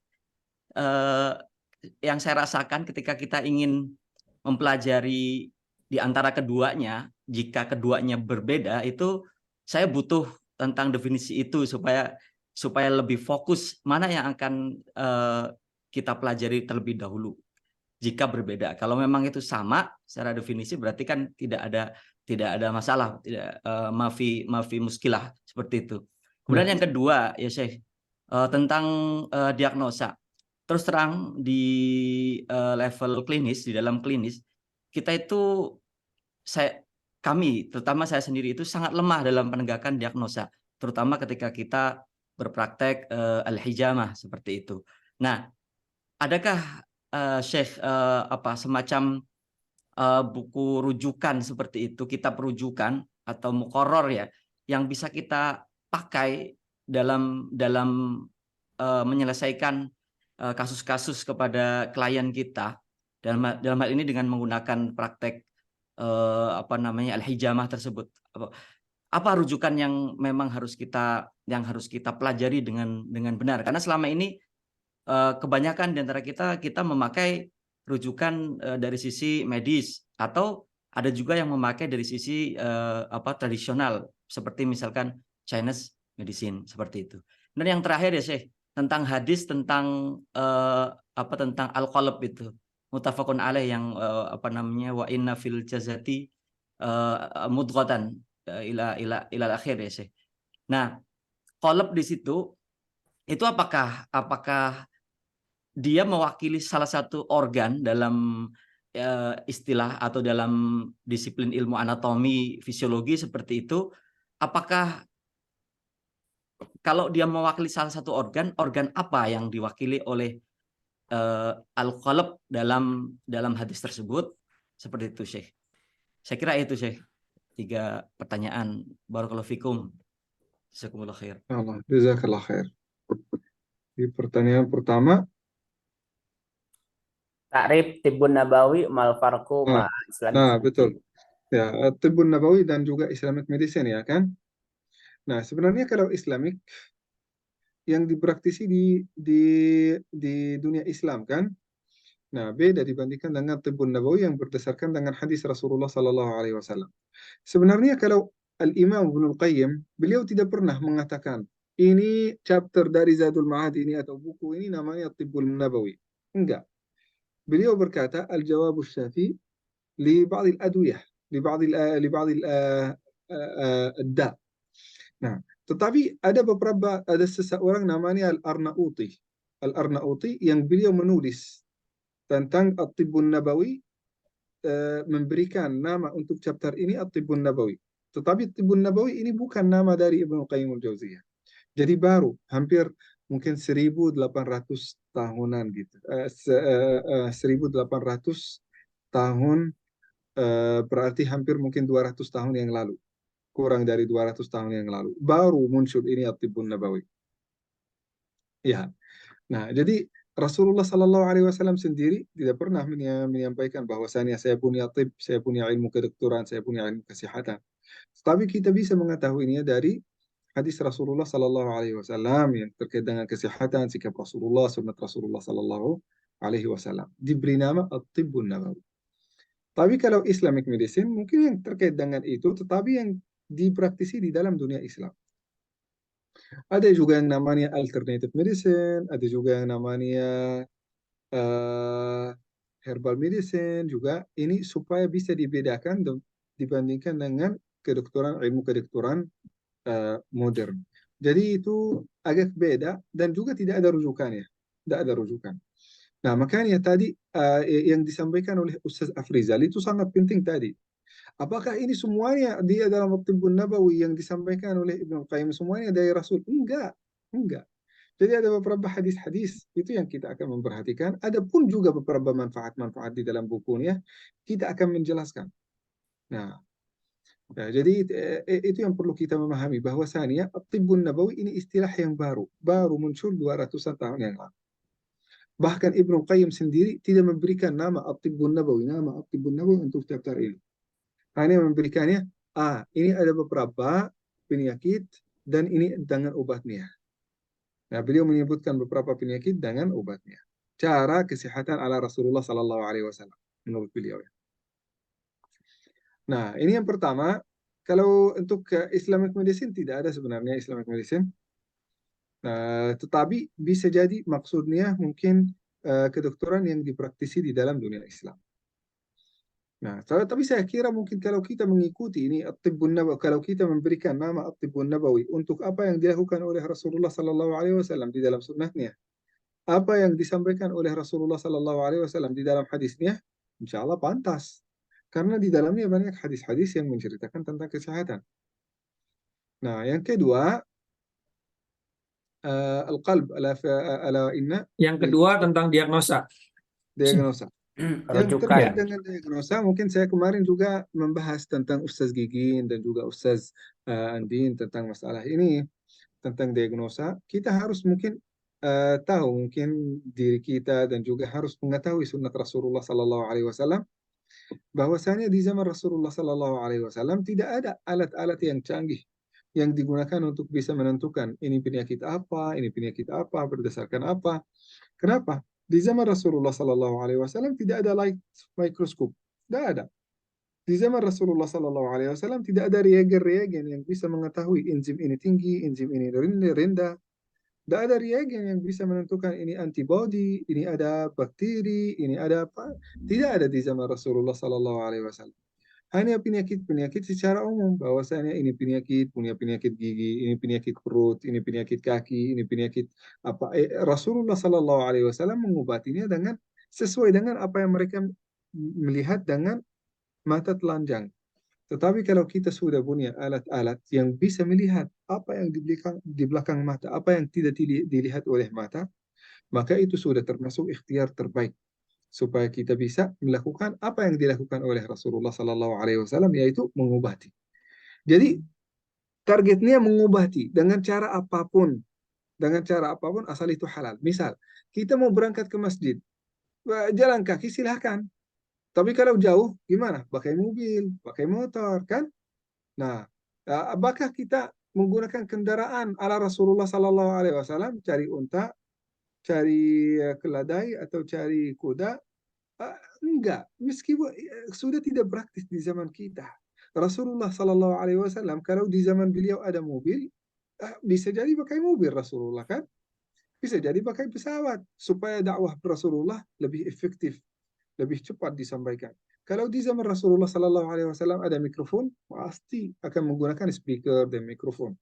yang saya rasakan ketika kita ingin mempelajari di antara keduanya, jika keduanya berbeda, itu saya butuh tentang definisi itu supaya lebih fokus mana yang akan kita pelajari terlebih dahulu jika berbeda. Kalau memang itu sama secara definisi berarti kan tidak ada masalah, tidak mafi muskilah seperti itu. Kemudian yang kedua ya Syekh, tentang diagnosa. Terus terang di level klinis, di dalam klinis kita itu terutama saya sendiri itu sangat lemah dalam penegakan diagnosa, terutama ketika kita berpraktek al-hijamah seperti itu. Nah, adakah Syekh semacam buku rujukan seperti itu, kitab rujukan atau muqarrar ya, yang bisa kita pakai dalam menyelesaikan kasus-kasus kepada klien kita, dalam hal ini dengan menggunakan praktek al-hijamah tersebut. Apa rujukan yang memang harus kita pelajari dengan benar? Karena selama ini kebanyakan di antara kita memakai rujukan dari sisi medis, atau ada juga yang memakai dari sisi tradisional seperti misalkan Chinese medicine seperti itu. Dan yang terakhir ya Syekh, tentang hadis tentang tentang al-qalb itu muttafaqun alaih yang wa inna fil jazati mudghatan ila akhir ya Syekh. Nah, qalb di situ itu apakah dia mewakili salah satu organ dalam istilah atau dalam disiplin ilmu anatomi fisiologi seperti itu? Apakah kalau dia mewakili salah satu organ apa yang diwakili oleh al-qalb dalam hadis tersebut? Seperti itu Syekh. Saya kira itu Syekh. 3 pertanyaan. Barakallahu fikum. Jazakumullah khair. Allah, jazakallah khair. Di pertanyaan pertama, Ta'rif Tibbun Nabawi mal farqu ma Islamic. betul. Ya, Tibbun Nabawi dan juga Islamic Medicine ya kan. Nah, sebenarnya kalau Islamic yang dipraktisi di dunia Islam kan. Nah, beda dibandingkan dengan Tibbun Nabawi yang berdasarkan dengan hadis Rasulullah sallallahu alaihi wasallam. Sebenarnya kalau Al-Imam Ibnul Qayyim, beliau tidak pernah mengatakan ini chapter dari Zadul Ma'ad ini atau buku ini namanya Tibbun Nabawi. Enggak. Beliau berkata al-jawab syafi li ba'd al-adwiyah, li ba'd al-da. Nah, tetapi ada seseorang namanya Al-Arnauti. Al-Arnauti yang beliau menulis tentang At-Tibbun Nabawi, memberikan nama untuk chapter ini At-Tibbun Nabawi. Tetapi At-Tibbun Nabawi ini bukan nama dari Ibnu Qayyim al-Jauziyah. Jadi baru, hampir mungkin 1800 tahunan gitu. 1800 tahun, berarti hampir mungkin 200 tahun yang lalu. Kurang dari 200 tahun yang lalu. Baru muncul ini At-Tibbun Nabawi. Ya. Nah, jadi Rasulullah Sallallahu Alaihi Wasallam sendiri tidak pernah menyampaikan bahwasanya saya punya tib, saya punya ilmu kedokteran, saya punya ilmu kesehatan. Tapi kita bisa mengetahuinya dari hadis Rasulullah Sallallahu Alaihi Wasallam yang terkait dengan kesehatan, sikap Rasulullah, sunnah Rasulullah Sallallahu Alaihi Wasallam. Diberi nama At-Tibbun Nabawi. Tapi kalau Islamic medicine mungkin yang terkait dengan itu, tetapi yang dipraktisi di dalam dunia Islam. Ada juga yang namanya alternative medicine, ada juga yang namanya eh, herbal medicine juga. Ini supaya bisa dibedakan dibandingkan dengan kedokteran, ilmu kedokteran modern. Jadi itu agak beda dan juga tidak ada rujukannya. Tidak ada rujukan. Nah, makanya tadi yang disampaikan oleh Ustaz Afrizal itu sangat penting tadi. Apakah ini semuanya dia dalam At-Tibbun Nabawi yang disampaikan oleh Ibnu Qayyim semuanya dari Rasul? Enggak, enggak. Jadi ada beberapa hadis-hadis itu yang kita akan memperhatikan. Ada pun juga beberapa manfaat-manfaat di dalam bukunya, kita akan menjelaskan. Nah, jadi itu yang perlu kita memahami bahwasanya At-Tibbun Nabawi ini istilah yang baru muncul 200-an tahun yang lalu. Bahkan Ibnu Qayyim sendiri tidak memberikan nama At-Tibbun Nabawi untuk chapter ini. Hanya memberikannya, ini ada beberapa penyakit dan ini dengan obatnya. Nah, beliau menyebutkan beberapa penyakit dengan obatnya. Cara kesehatan ala Rasulullah Sallallahu Alaihi Wasallam menurut beliau. Nah, ini yang pertama. Kalau untuk Islamic medicine tidak ada sebenarnya Islamic medicine. Tetapi bisa jadi maksudnya mungkin kedokteran yang dipraktisi di dalam dunia Islam. Nah, tapi saya kira mungkin kalau kita mengikuti ini At-Tibbun Nabawi, kalau kita memberikan nama At-Tibbun Nabawi untuk apa yang dilakukan oleh Rasulullah Sallallahu Alaihi Wasallam di dalam sunnahnya, apa yang disampaikan oleh Rasulullah Sallallahu Alaihi Wasallam di dalam hadisnya, insya Allah pantas. Karena di dalamnya banyak hadis-hadis yang menceritakan tentang kesehatan. Nah, yang kedua, al-qalb ala inna. Yang kedua tentang diagnosa. Diagnosa. Yang Rujukan. terkait dengan diagnosa, mungkin saya kemarin juga membahas tentang Ustaz Gigin dan juga Ustaz Andin tentang masalah ini, tentang diagnosa. Kita harus mungkin tahu mungkin diri kita dan juga harus mengetahui sunnah Rasulullah Sallallahu Alaihi Wasallam bahwasanya di zaman Rasulullah Sallallahu Alaihi Wasallam tidak ada alat-alat yang canggih yang digunakan untuk bisa menentukan ini penyakit apa, berdasarkan apa. Kenapa? Di zaman Rasulullah Sallallahu Alaihi Wasallam tidak ada light microscope, tidak ada. Di zaman Rasulullah Sallallahu Alaihi Wasallam tidak ada reagen-reagen yang bisa mengetahui enzim ini tinggi, enzim ini rendah. Tidak ada reagen yang bisa menentukan ini antibody, ini ada bakteri, ini ada apa. Tidak ada di zaman Rasulullah Sallallahu Alaihi Wasallam. Hanya penyakit-penyakit secara umum, bahwasanya ini punya penyakit gigi, ini penyakit perut, ini penyakit kaki, ini penyakit apa. Rasulullah Sallallahu Alaihi Wasallam mengobatinya dengan sesuai dengan apa yang mereka melihat dengan mata telanjang. Tetapi kalau kita sudah punya alat-alat yang bisa melihat apa yang di belakang mata, apa yang tidak dilihat oleh mata, maka itu sudah termasuk ikhtiar terbaik supaya kita bisa melakukan apa yang dilakukan oleh Rasulullah Sallallahu Alaihi Wasallam, yaitu mengobati. Jadi targetnya mengobati dengan cara apapun, asal itu halal. Misal kita mau berangkat ke masjid, jalan kaki silahkan. Tapi kalau jauh gimana? Pakai mobil, pakai motor, kan? Nah, apakah kita menggunakan kendaraan ala Rasulullah Sallallahu Alaihi Wasallam, cari unta, cari keledai atau cari kuda? Enggak, meskipun sudah tidak praktis di zaman kita. Rasulullah Sallallahu Alaihi Wasallam kalau di zaman beliau ada mobil, bisa jadi pakai mobil Rasulullah, kan? Bisa jadi pakai pesawat supaya dakwah Rasulullah lebih efektif, lebih cepat disampaikan. Kalau di zaman Rasulullah Sallallahu Alaihi Wasallam ada mikrofon, pasti akan menggunakan speaker dan mikrofon,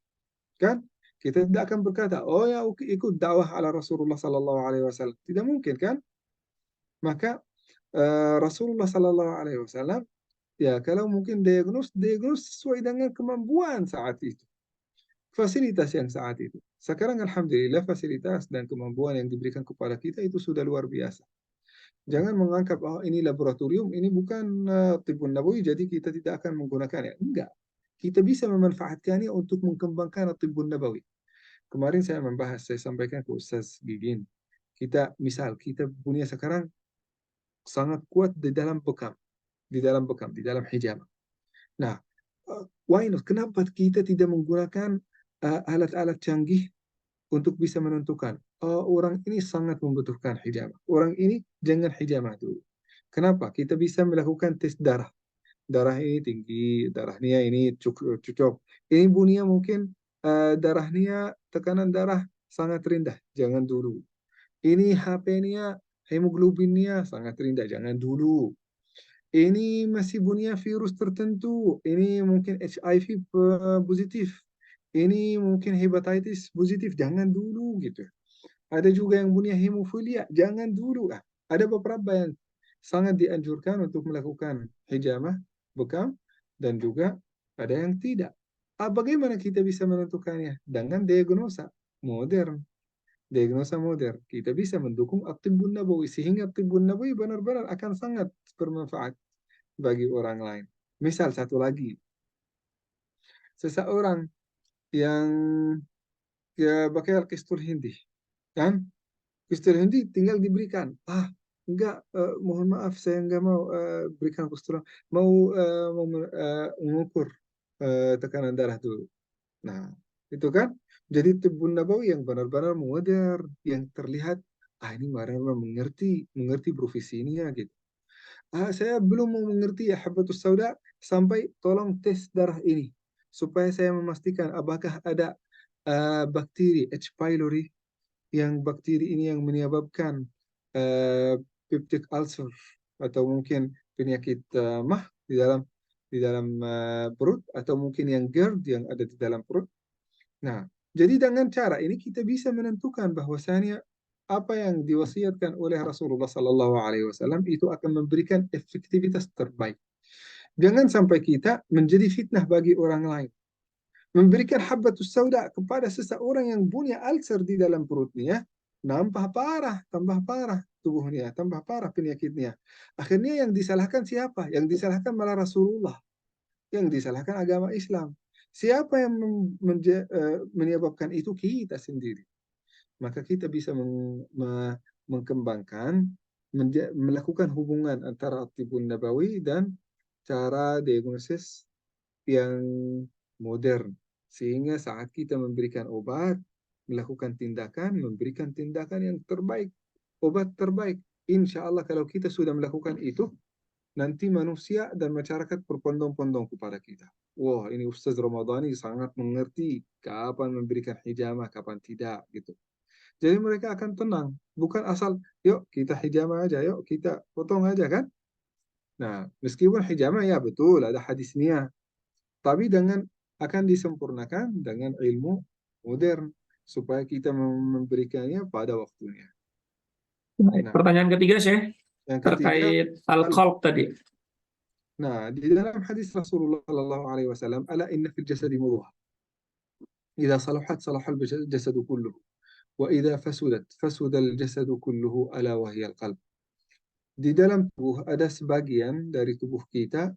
kan? Kita tidak akan berkata, oh ya ikut dakwah ala Rasulullah Sallallahu Alaihi Wasallam. Tidak mungkin, kan? Maka Rasulullah Sallallahu Alaihi Wasallam, ya kalau mungkin diagnos sesuai dengan kemampuan saat itu, fasilitas yang saat itu. Sekarang alhamdulillah fasilitas dan kemampuan yang diberikan kepada kita itu sudah luar biasa. Jangan menganggap ini laboratorium, ini bukan Tibbun Nabawi, jadi kita tidak akan menggunakannya. Enggak. Kita bisa memanfaatkannya untuk mengembangkan Tibbun Nabawi. Kemarin saya sampaikan ke Ustaz Gigin. Kita punya sekarang sangat kuat di dalam bekam, di dalam hijab. Nah, why not? Kenapa kita tidak menggunakan alat-alat canggih untuk bisa menentukan orang ini sangat membutuhkan hijamah, orang ini jangan hijamah dulu. Kenapa? Kita bisa melakukan tes darah. Darah ini tinggi, darahnya ini cocok. Ini bunia mungkin darahnya tekanan darah sangat rendah, jangan dulu. Ini HP-nya, hemoglobinnya sangat rendah, jangan dulu. Ini masih punya virus tertentu, ini mungkin HIV positif, ini mungkin hepatitis positif, jangan dulu gitu. Ada juga yang punya hemofilia, jangan dulu. Ada beberapa yang sangat dianjurkan untuk melakukan hijamah bekam dan juga ada yang tidak. Bagaimana kita bisa menentukannya? Dengan diagnosa modern. Diagnosa modern. Kita bisa mendukung at-tibbun nabawi sehingga at-tibbun nabawi benar-benar akan sangat bermanfaat bagi orang lain. Misal satu lagi, seseorang yang pakai al-qistul hindi, kan? Qistul hindi tinggal diberikan. Enggak, mohon maaf saya enggak mau berikan qistul, mau mengukur tekanan darah dulu. Nah, itu kan jadi tibbun nabawi yang benar-benar modern, yang terlihat ini benar-benar mengerti profesinya gitu. Saya belum mengerti ya habatus sauda sampai tolong tes darah ini supaya saya memastikan apakah ada bakteri H. pylori yang bakteri ini yang menyebabkan peptic ulcer atau mungkin penyakit mah di dalam perut atau mungkin yang GERD yang ada di dalam perut. Nah, jadi dengan cara ini kita bisa menentukan bahwasanya apa yang diwasiatkan oleh Rasulullah Sallallahu Alaihi Wasallam itu akan memberikan efektivitas terbaik. Jangan sampai kita menjadi fitnah bagi orang lain. Memberikan habbatus sauda kepada seseorang yang punya ulcer di dalam perutnya, tambah parah tubuhnya, tambah parah penyakitnya. Akhirnya yang disalahkan siapa? Yang disalahkan malah Rasulullah. Yang disalahkan agama Islam. Siapa yang menyebabkan itu? Kita sendiri. Maka kita bisa mengkembangkan, melakukan hubungan antara tibbun nabawi dan cara diagnosis yang modern. Sehingga saat kita memberikan obat, melakukan tindakan, memberikan tindakan yang terbaik, obat terbaik. Insya Allah kalau kita sudah melakukan itu, nanti manusia dan masyarakat berpondong-pondong kepada kita. Wah, ini Ustaz Ramadhani sangat mengerti kapan memberikan hijamah, kapan tidak gitu. Jadi mereka akan tenang, bukan asal yuk kita hijamah aja, yuk kita potong aja kan. Nah, meskipun hijamah ya betul ada hadisnya, tapi akan disempurnakan dengan ilmu modern supaya kita memberikannya pada waktunya. Nah, Pertanyaan ketiga, Syekh, yang ketiga, terkait al-qalb tadi. nah, di dalam hadis Rasulullah Sallallahu Alaihi Wasallam, ala inna fil jasadi mudghah, idza salahat salahal jasadu kulluhu, wa idza fasudat fasudal jasadu kulluhu, ala wahyal qalb. Di dalam tubuh ada sebagian dari tubuh kita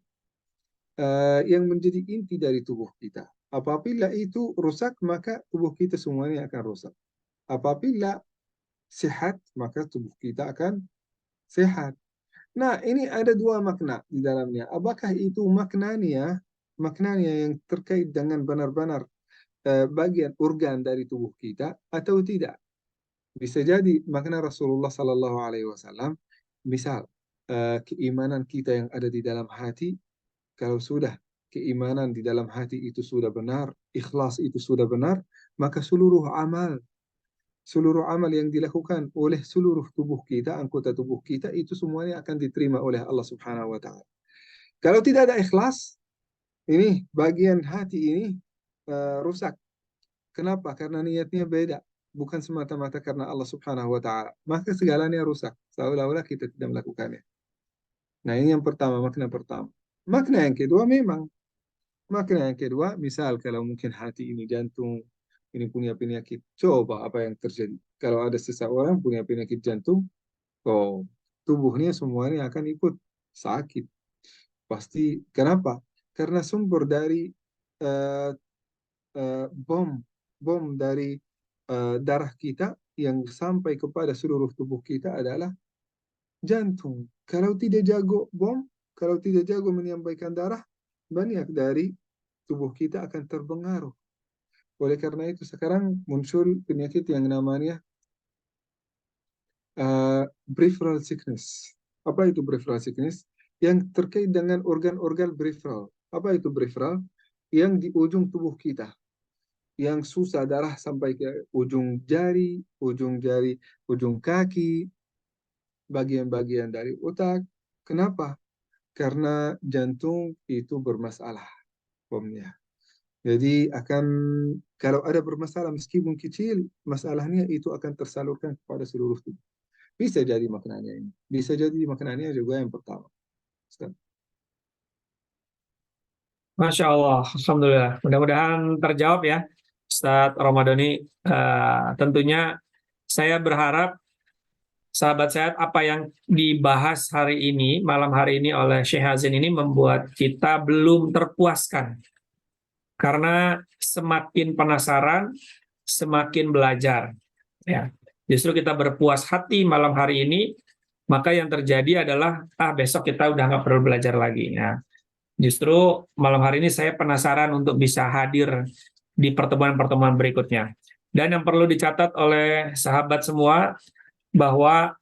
yang menjadi inti dari tubuh kita. Apabila itu rusak, maka tubuh kita semuanya akan rusak. Apabila sehat, maka tubuh kita akan sehat. Nah, ini ada dua makna di dalamnya. Apakah itu maknanya yang terkait dengan benar-benar bagian organ dari tubuh kita atau tidak? Bisa jadi makna Rasulullah Sallallahu Alaihi Wasallam, misal keimanan kita yang ada di dalam hati, kalau sudah keimanan di dalam hati itu sudah benar, ikhlas itu sudah benar, maka seluruh amal yang dilakukan oleh seluruh tubuh kita, anggota tubuh kita, itu semuanya akan diterima oleh Allah Subhanahu wa Ta'ala. Kalau tidak ada ikhlas, ini bagian hati ini rusak. Kenapa? Karena niatnya beda, bukan semata-mata karena Allah Subhanahu wa Ta'ala. Maka segalanya rusak, seolah-olah kita tidak melakukannya. Nah, ini yang pertama, makna pertama. Makna yang kedua memang. Makna yang kedua, misal kalau mungkin hati ini jantung, ini punya penyakit, coba apa yang terjadi. Kalau ada seseorang punya penyakit jantung, tubuhnya semuanya akan ikut sakit. Pasti, kenapa? Karena sumber dari bom dari darah kita yang sampai kepada seluruh tubuh kita adalah jantung. Kalau tidak jago menyampaikan darah, banyak dari tubuh kita akan terpengaruh. Oleh karena itu sekarang muncul penyakit yang namanya peripheral sickness. Apa itu peripheral sickness? Yang terkait dengan organ-organ peripheral. Apa itu peripheral? Yang di ujung tubuh kita. Yang susah darah sampai ke ujung jari, ujung kaki, bagian-bagian dari otak. Kenapa? Karena jantung itu bermasalah, Pomnya. Jadi kalau ada bermasalah meskipun kecil, masalahnya itu akan tersalurkan kepada seluruh tubuh. Bisa jadi maknanya ini. Bisa jadi maknanya juga yang pertama. Ustaz. Masya Allah, Alhamdulillah. Mudah-mudahan terjawab ya, Ustadz Ramadhani. Tentunya saya berharap sahabat sehat apa yang dibahas hari ini, malam hari ini oleh Syekh Hazin ini membuat kita belum terpuaskan. Karena semakin penasaran, semakin belajar. Ya, justru kita berpuas hati malam hari ini, maka yang terjadi adalah besok kita udah nggak perlu belajar lagi. Ya. Justru malam hari ini saya penasaran untuk bisa hadir di pertemuan-pertemuan berikutnya. Dan yang perlu dicatat oleh sahabat semua, bahwa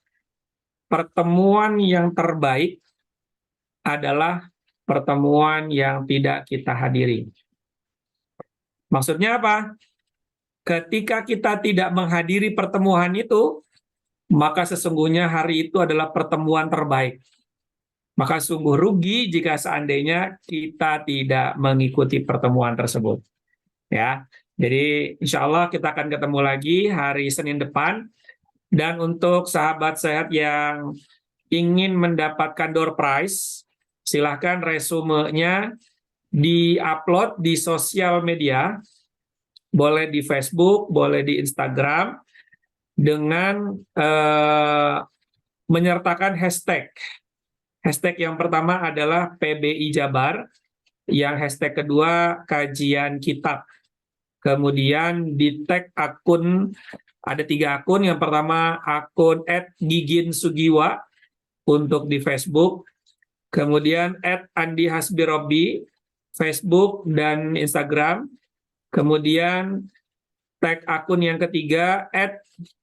pertemuan yang terbaik adalah pertemuan yang tidak kita hadiri. Maksudnya apa? Ketika kita tidak menghadiri pertemuan itu, maka sesungguhnya hari itu adalah pertemuan terbaik. Maka sungguh rugi jika seandainya kita tidak mengikuti pertemuan tersebut. Ya, jadi insya Allah kita akan ketemu lagi hari Senin depan. Dan untuk sahabat sehat yang ingin mendapatkan door prize, silahkan resumenya di-upload di sosial media, boleh di Facebook, boleh di Instagram, dengan menyertakan hashtag. Hashtag yang pertama adalah PBI Jabar, yang hashtag kedua kajian kitab. Kemudian di tag akun, ada 3 akun. Yang pertama akun @giginsugiwa untuk di Facebook, kemudian @andihasbirobi Facebook dan Instagram, kemudian tag akun yang ketiga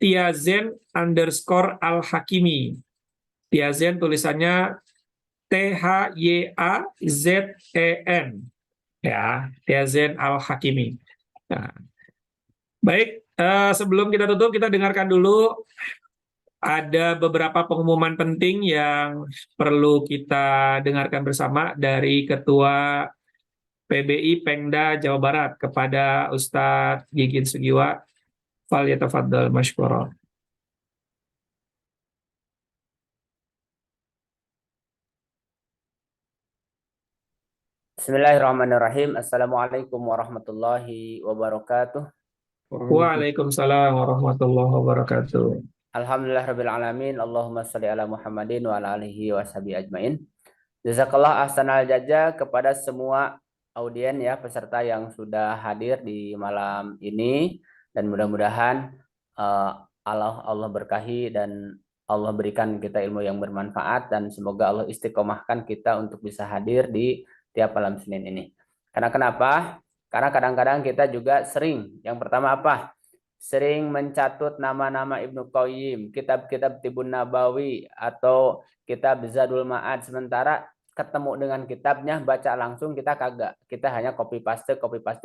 @tiazen_al-hakimi. Tiazen tulisannya THYAZEN, ya, Tiazen al-Hakimi. Nah, baik, sebelum kita tutup, kita dengarkan dulu ada beberapa pengumuman penting yang perlu kita dengarkan bersama dari Ketua PBI Pemda Jawa Barat kepada Ustadz Gigin Sugiwa. Falyatafaddal mashkura. Bismillahirrahmanirrahim. Assalamualaikum warahmatullahi wabarakatuh. Waalaikumsalam warahmatullahi wabarakatuh. Alhamdulillah rabbil alamin. Allahumma sholli ala Muhammadin wa ala alihi wa sahbihi ajmain. Jazakallah ahsanal jazaa kepada semua audien ya, peserta yang sudah hadir di malam ini, dan mudah-mudahan Allah berkahi dan Allah berikan kita ilmu yang bermanfaat, dan semoga Allah istiqomahkan kita untuk bisa hadir di tiap malam Senin ini. Karena kenapa? Karena kadang-kadang kita juga sering, yang pertama apa? Sering mencatut nama-nama Ibnu Qayyim, kitab-kitab Tibun Nabawi, atau kitab Zadul Ma'ad, sementara ketemu dengan kitabnya, baca langsung kita kagak. Kita hanya copy paste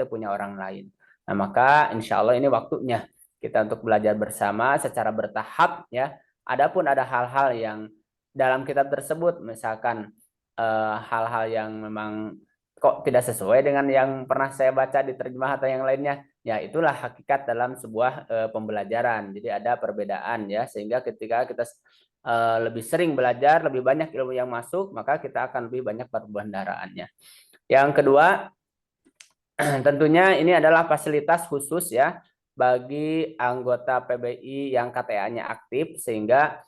punya orang lain. Nah, maka insya Allah ini waktunya kita untuk belajar bersama secara bertahap ya. Adapun ada hal-hal yang dalam kitab tersebut, misalkan hal-hal yang memang kok tidak sesuai dengan yang pernah saya baca di terjemah atau yang lainnya, ya itulah hakikat dalam sebuah pembelajaran. Jadi ada perbedaan ya, sehingga ketika kita lebih sering belajar, lebih banyak ilmu yang masuk, maka kita akan lebih banyak perbendaharaannya. Yang kedua, tentunya ini adalah fasilitas khusus ya bagi anggota PBI yang KTA-nya aktif, sehingga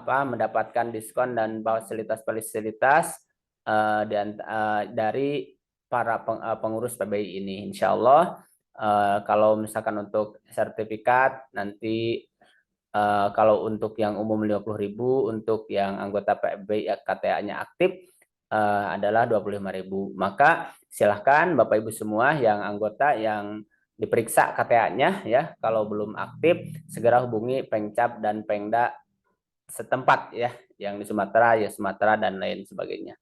mendapatkan diskon dan fasilitas-fasilitas dari para pengurus PBI ini. Insya Allah kalau misalkan untuk sertifikat nanti kalau untuk yang umum 50.000, untuk yang anggota PBI KTA-nya aktif adalah 25.000. Maka silahkan Bapak Ibu semua yang anggota yang diperiksa KTA-nya ya, kalau belum aktif segera hubungi Pengcap dan Pengda setempat ya, yang di Sumatera ya Sumatera dan lain sebagainya.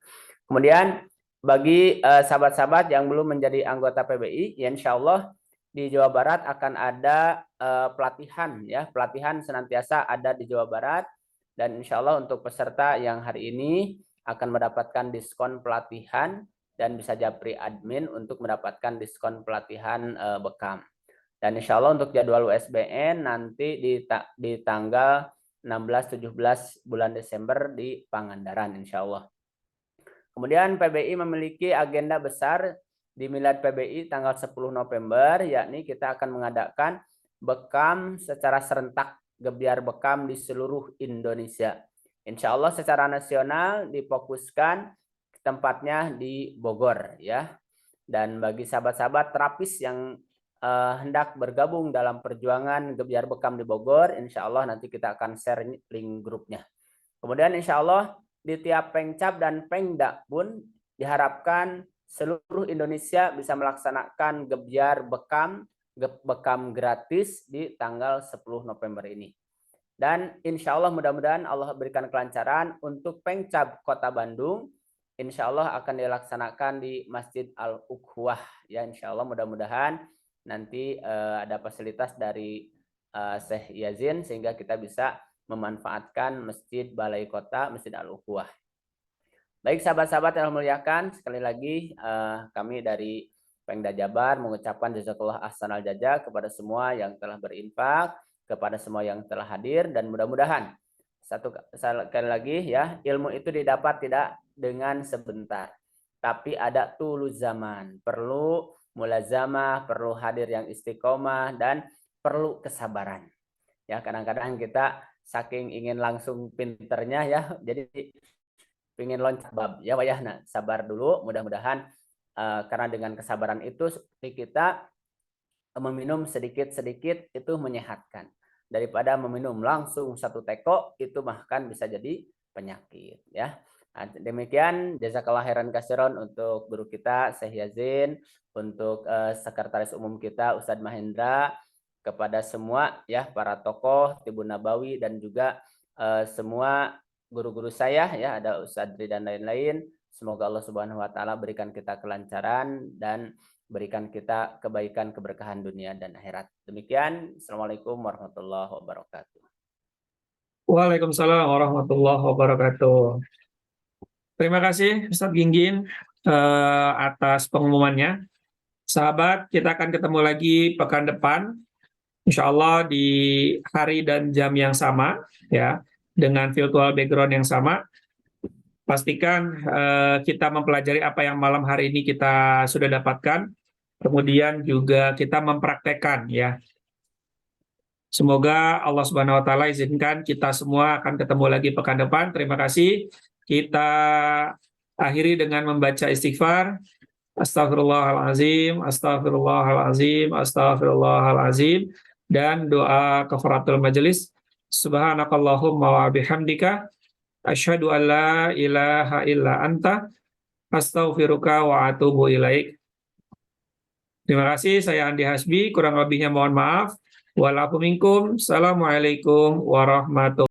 Kemudian bagi sahabat-sahabat yang belum menjadi anggota PBI, ya insya Allah di Jawa Barat akan ada pelatihan ya, pelatihan senantiasa ada di Jawa Barat, dan insya Allah untuk peserta yang hari ini akan mendapatkan diskon pelatihan dan bisa japri admin untuk mendapatkan diskon pelatihan bekam. Dan insya Allah untuk jadwal USBN nanti di tanggal 16-17 bulan Desember di Pangandaran insya Allah. Kemudian PBI memiliki agenda besar di Milad PBI tanggal 10 November, yakni kita akan mengadakan bekam secara serentak, gebiar bekam di seluruh Indonesia. Insya Allah secara nasional difokuskan tempatnya di Bogor ya. Dan bagi sahabat-sahabat terapis yang hendak bergabung dalam perjuangan gebiar bekam di Bogor, insya Allah nanti kita akan share link grupnya. Kemudian insya Allah di tiap Pengcap dan Pengda pun diharapkan seluruh Indonesia bisa melaksanakan gebiar bekam gratis di tanggal 10 November ini. Dan insya Allah mudah-mudahan Allah berikan kelancaran untuk Pengcap Kota Bandung, insya Allah akan dilaksanakan di Masjid Al-Ukhwah ya, insya Allah mudah-mudahan nanti ada fasilitas dari Syekh Yazin sehingga kita bisa memanfaatkan Masjid Balai Kota, Masjid Al-Ukhwah. Baik sahabat-sahabat yang muliakan, sekali lagi kami dari Pengda Jabar mengucapkan jazakallah ahsanal jazaa kepada semua yang telah berinfak, kepada semua yang telah hadir, dan mudah-mudahan sekali lagi ya, ilmu itu didapat tidak dengan sebentar, tapi ada tuluz zaman, perlu mulazamah, perlu hadir yang istiqomah, dan perlu kesabaran. Ya, kadang-kadang kita saking ingin langsung pinternya ya, jadi ingin loncat bab ya Pak ya. Nah, sabar dulu, mudah-mudahan karena dengan kesabaran itu seperti kita meminum sedikit-sedikit itu menyehatkan. Daripada meminum langsung satu teko itu bahkan bisa jadi penyakit ya. Nah, demikian jazakallah khairan katsiran untuk guru kita Syekh Yazin, untuk sekretaris umum kita Ustadz Mahendra, kepada semua ya para tokoh Tibun Nabawi, dan juga semua guru-guru saya ya, ada Ustadz Dri dan lain-lain. Semoga Allah Subhanahu wa taala berikan kita kelancaran dan berikan kita kebaikan keberkahan dunia dan akhirat. Demikian, Assalamualaikum warahmatullahi wabarakatuh. Waalaikumsalam warahmatullahi wabarakatuh. Terima kasih Ustadz Ginggin atas pengumumannya. Sahabat, kita akan ketemu lagi pekan depan, insya Allah di hari dan jam yang sama, ya, dengan virtual background yang sama. Pastikan kita mempelajari apa yang malam hari ini kita sudah dapatkan, kemudian juga kita mempraktekkan, ya. Semoga Allah Subhanahu wa taala izinkan kita semua akan ketemu lagi pekan depan. Terima kasih. Kita akhiri dengan membaca istighfar. Astaghfirullahalazim, astaghfirullahalazim, astaghfirullahalazim, dan doa kafaratul majelis. Subhanakallahumma wa bihamdika asyhadu an la ilaha illa anta astaghfiruka wa atubu ilaik. Terima kasih, saya Andi Hasbi, kurang lebihnya mohon maaf. Walaupun minkum, assalamualaikum warahmatullahi wabarakatuh.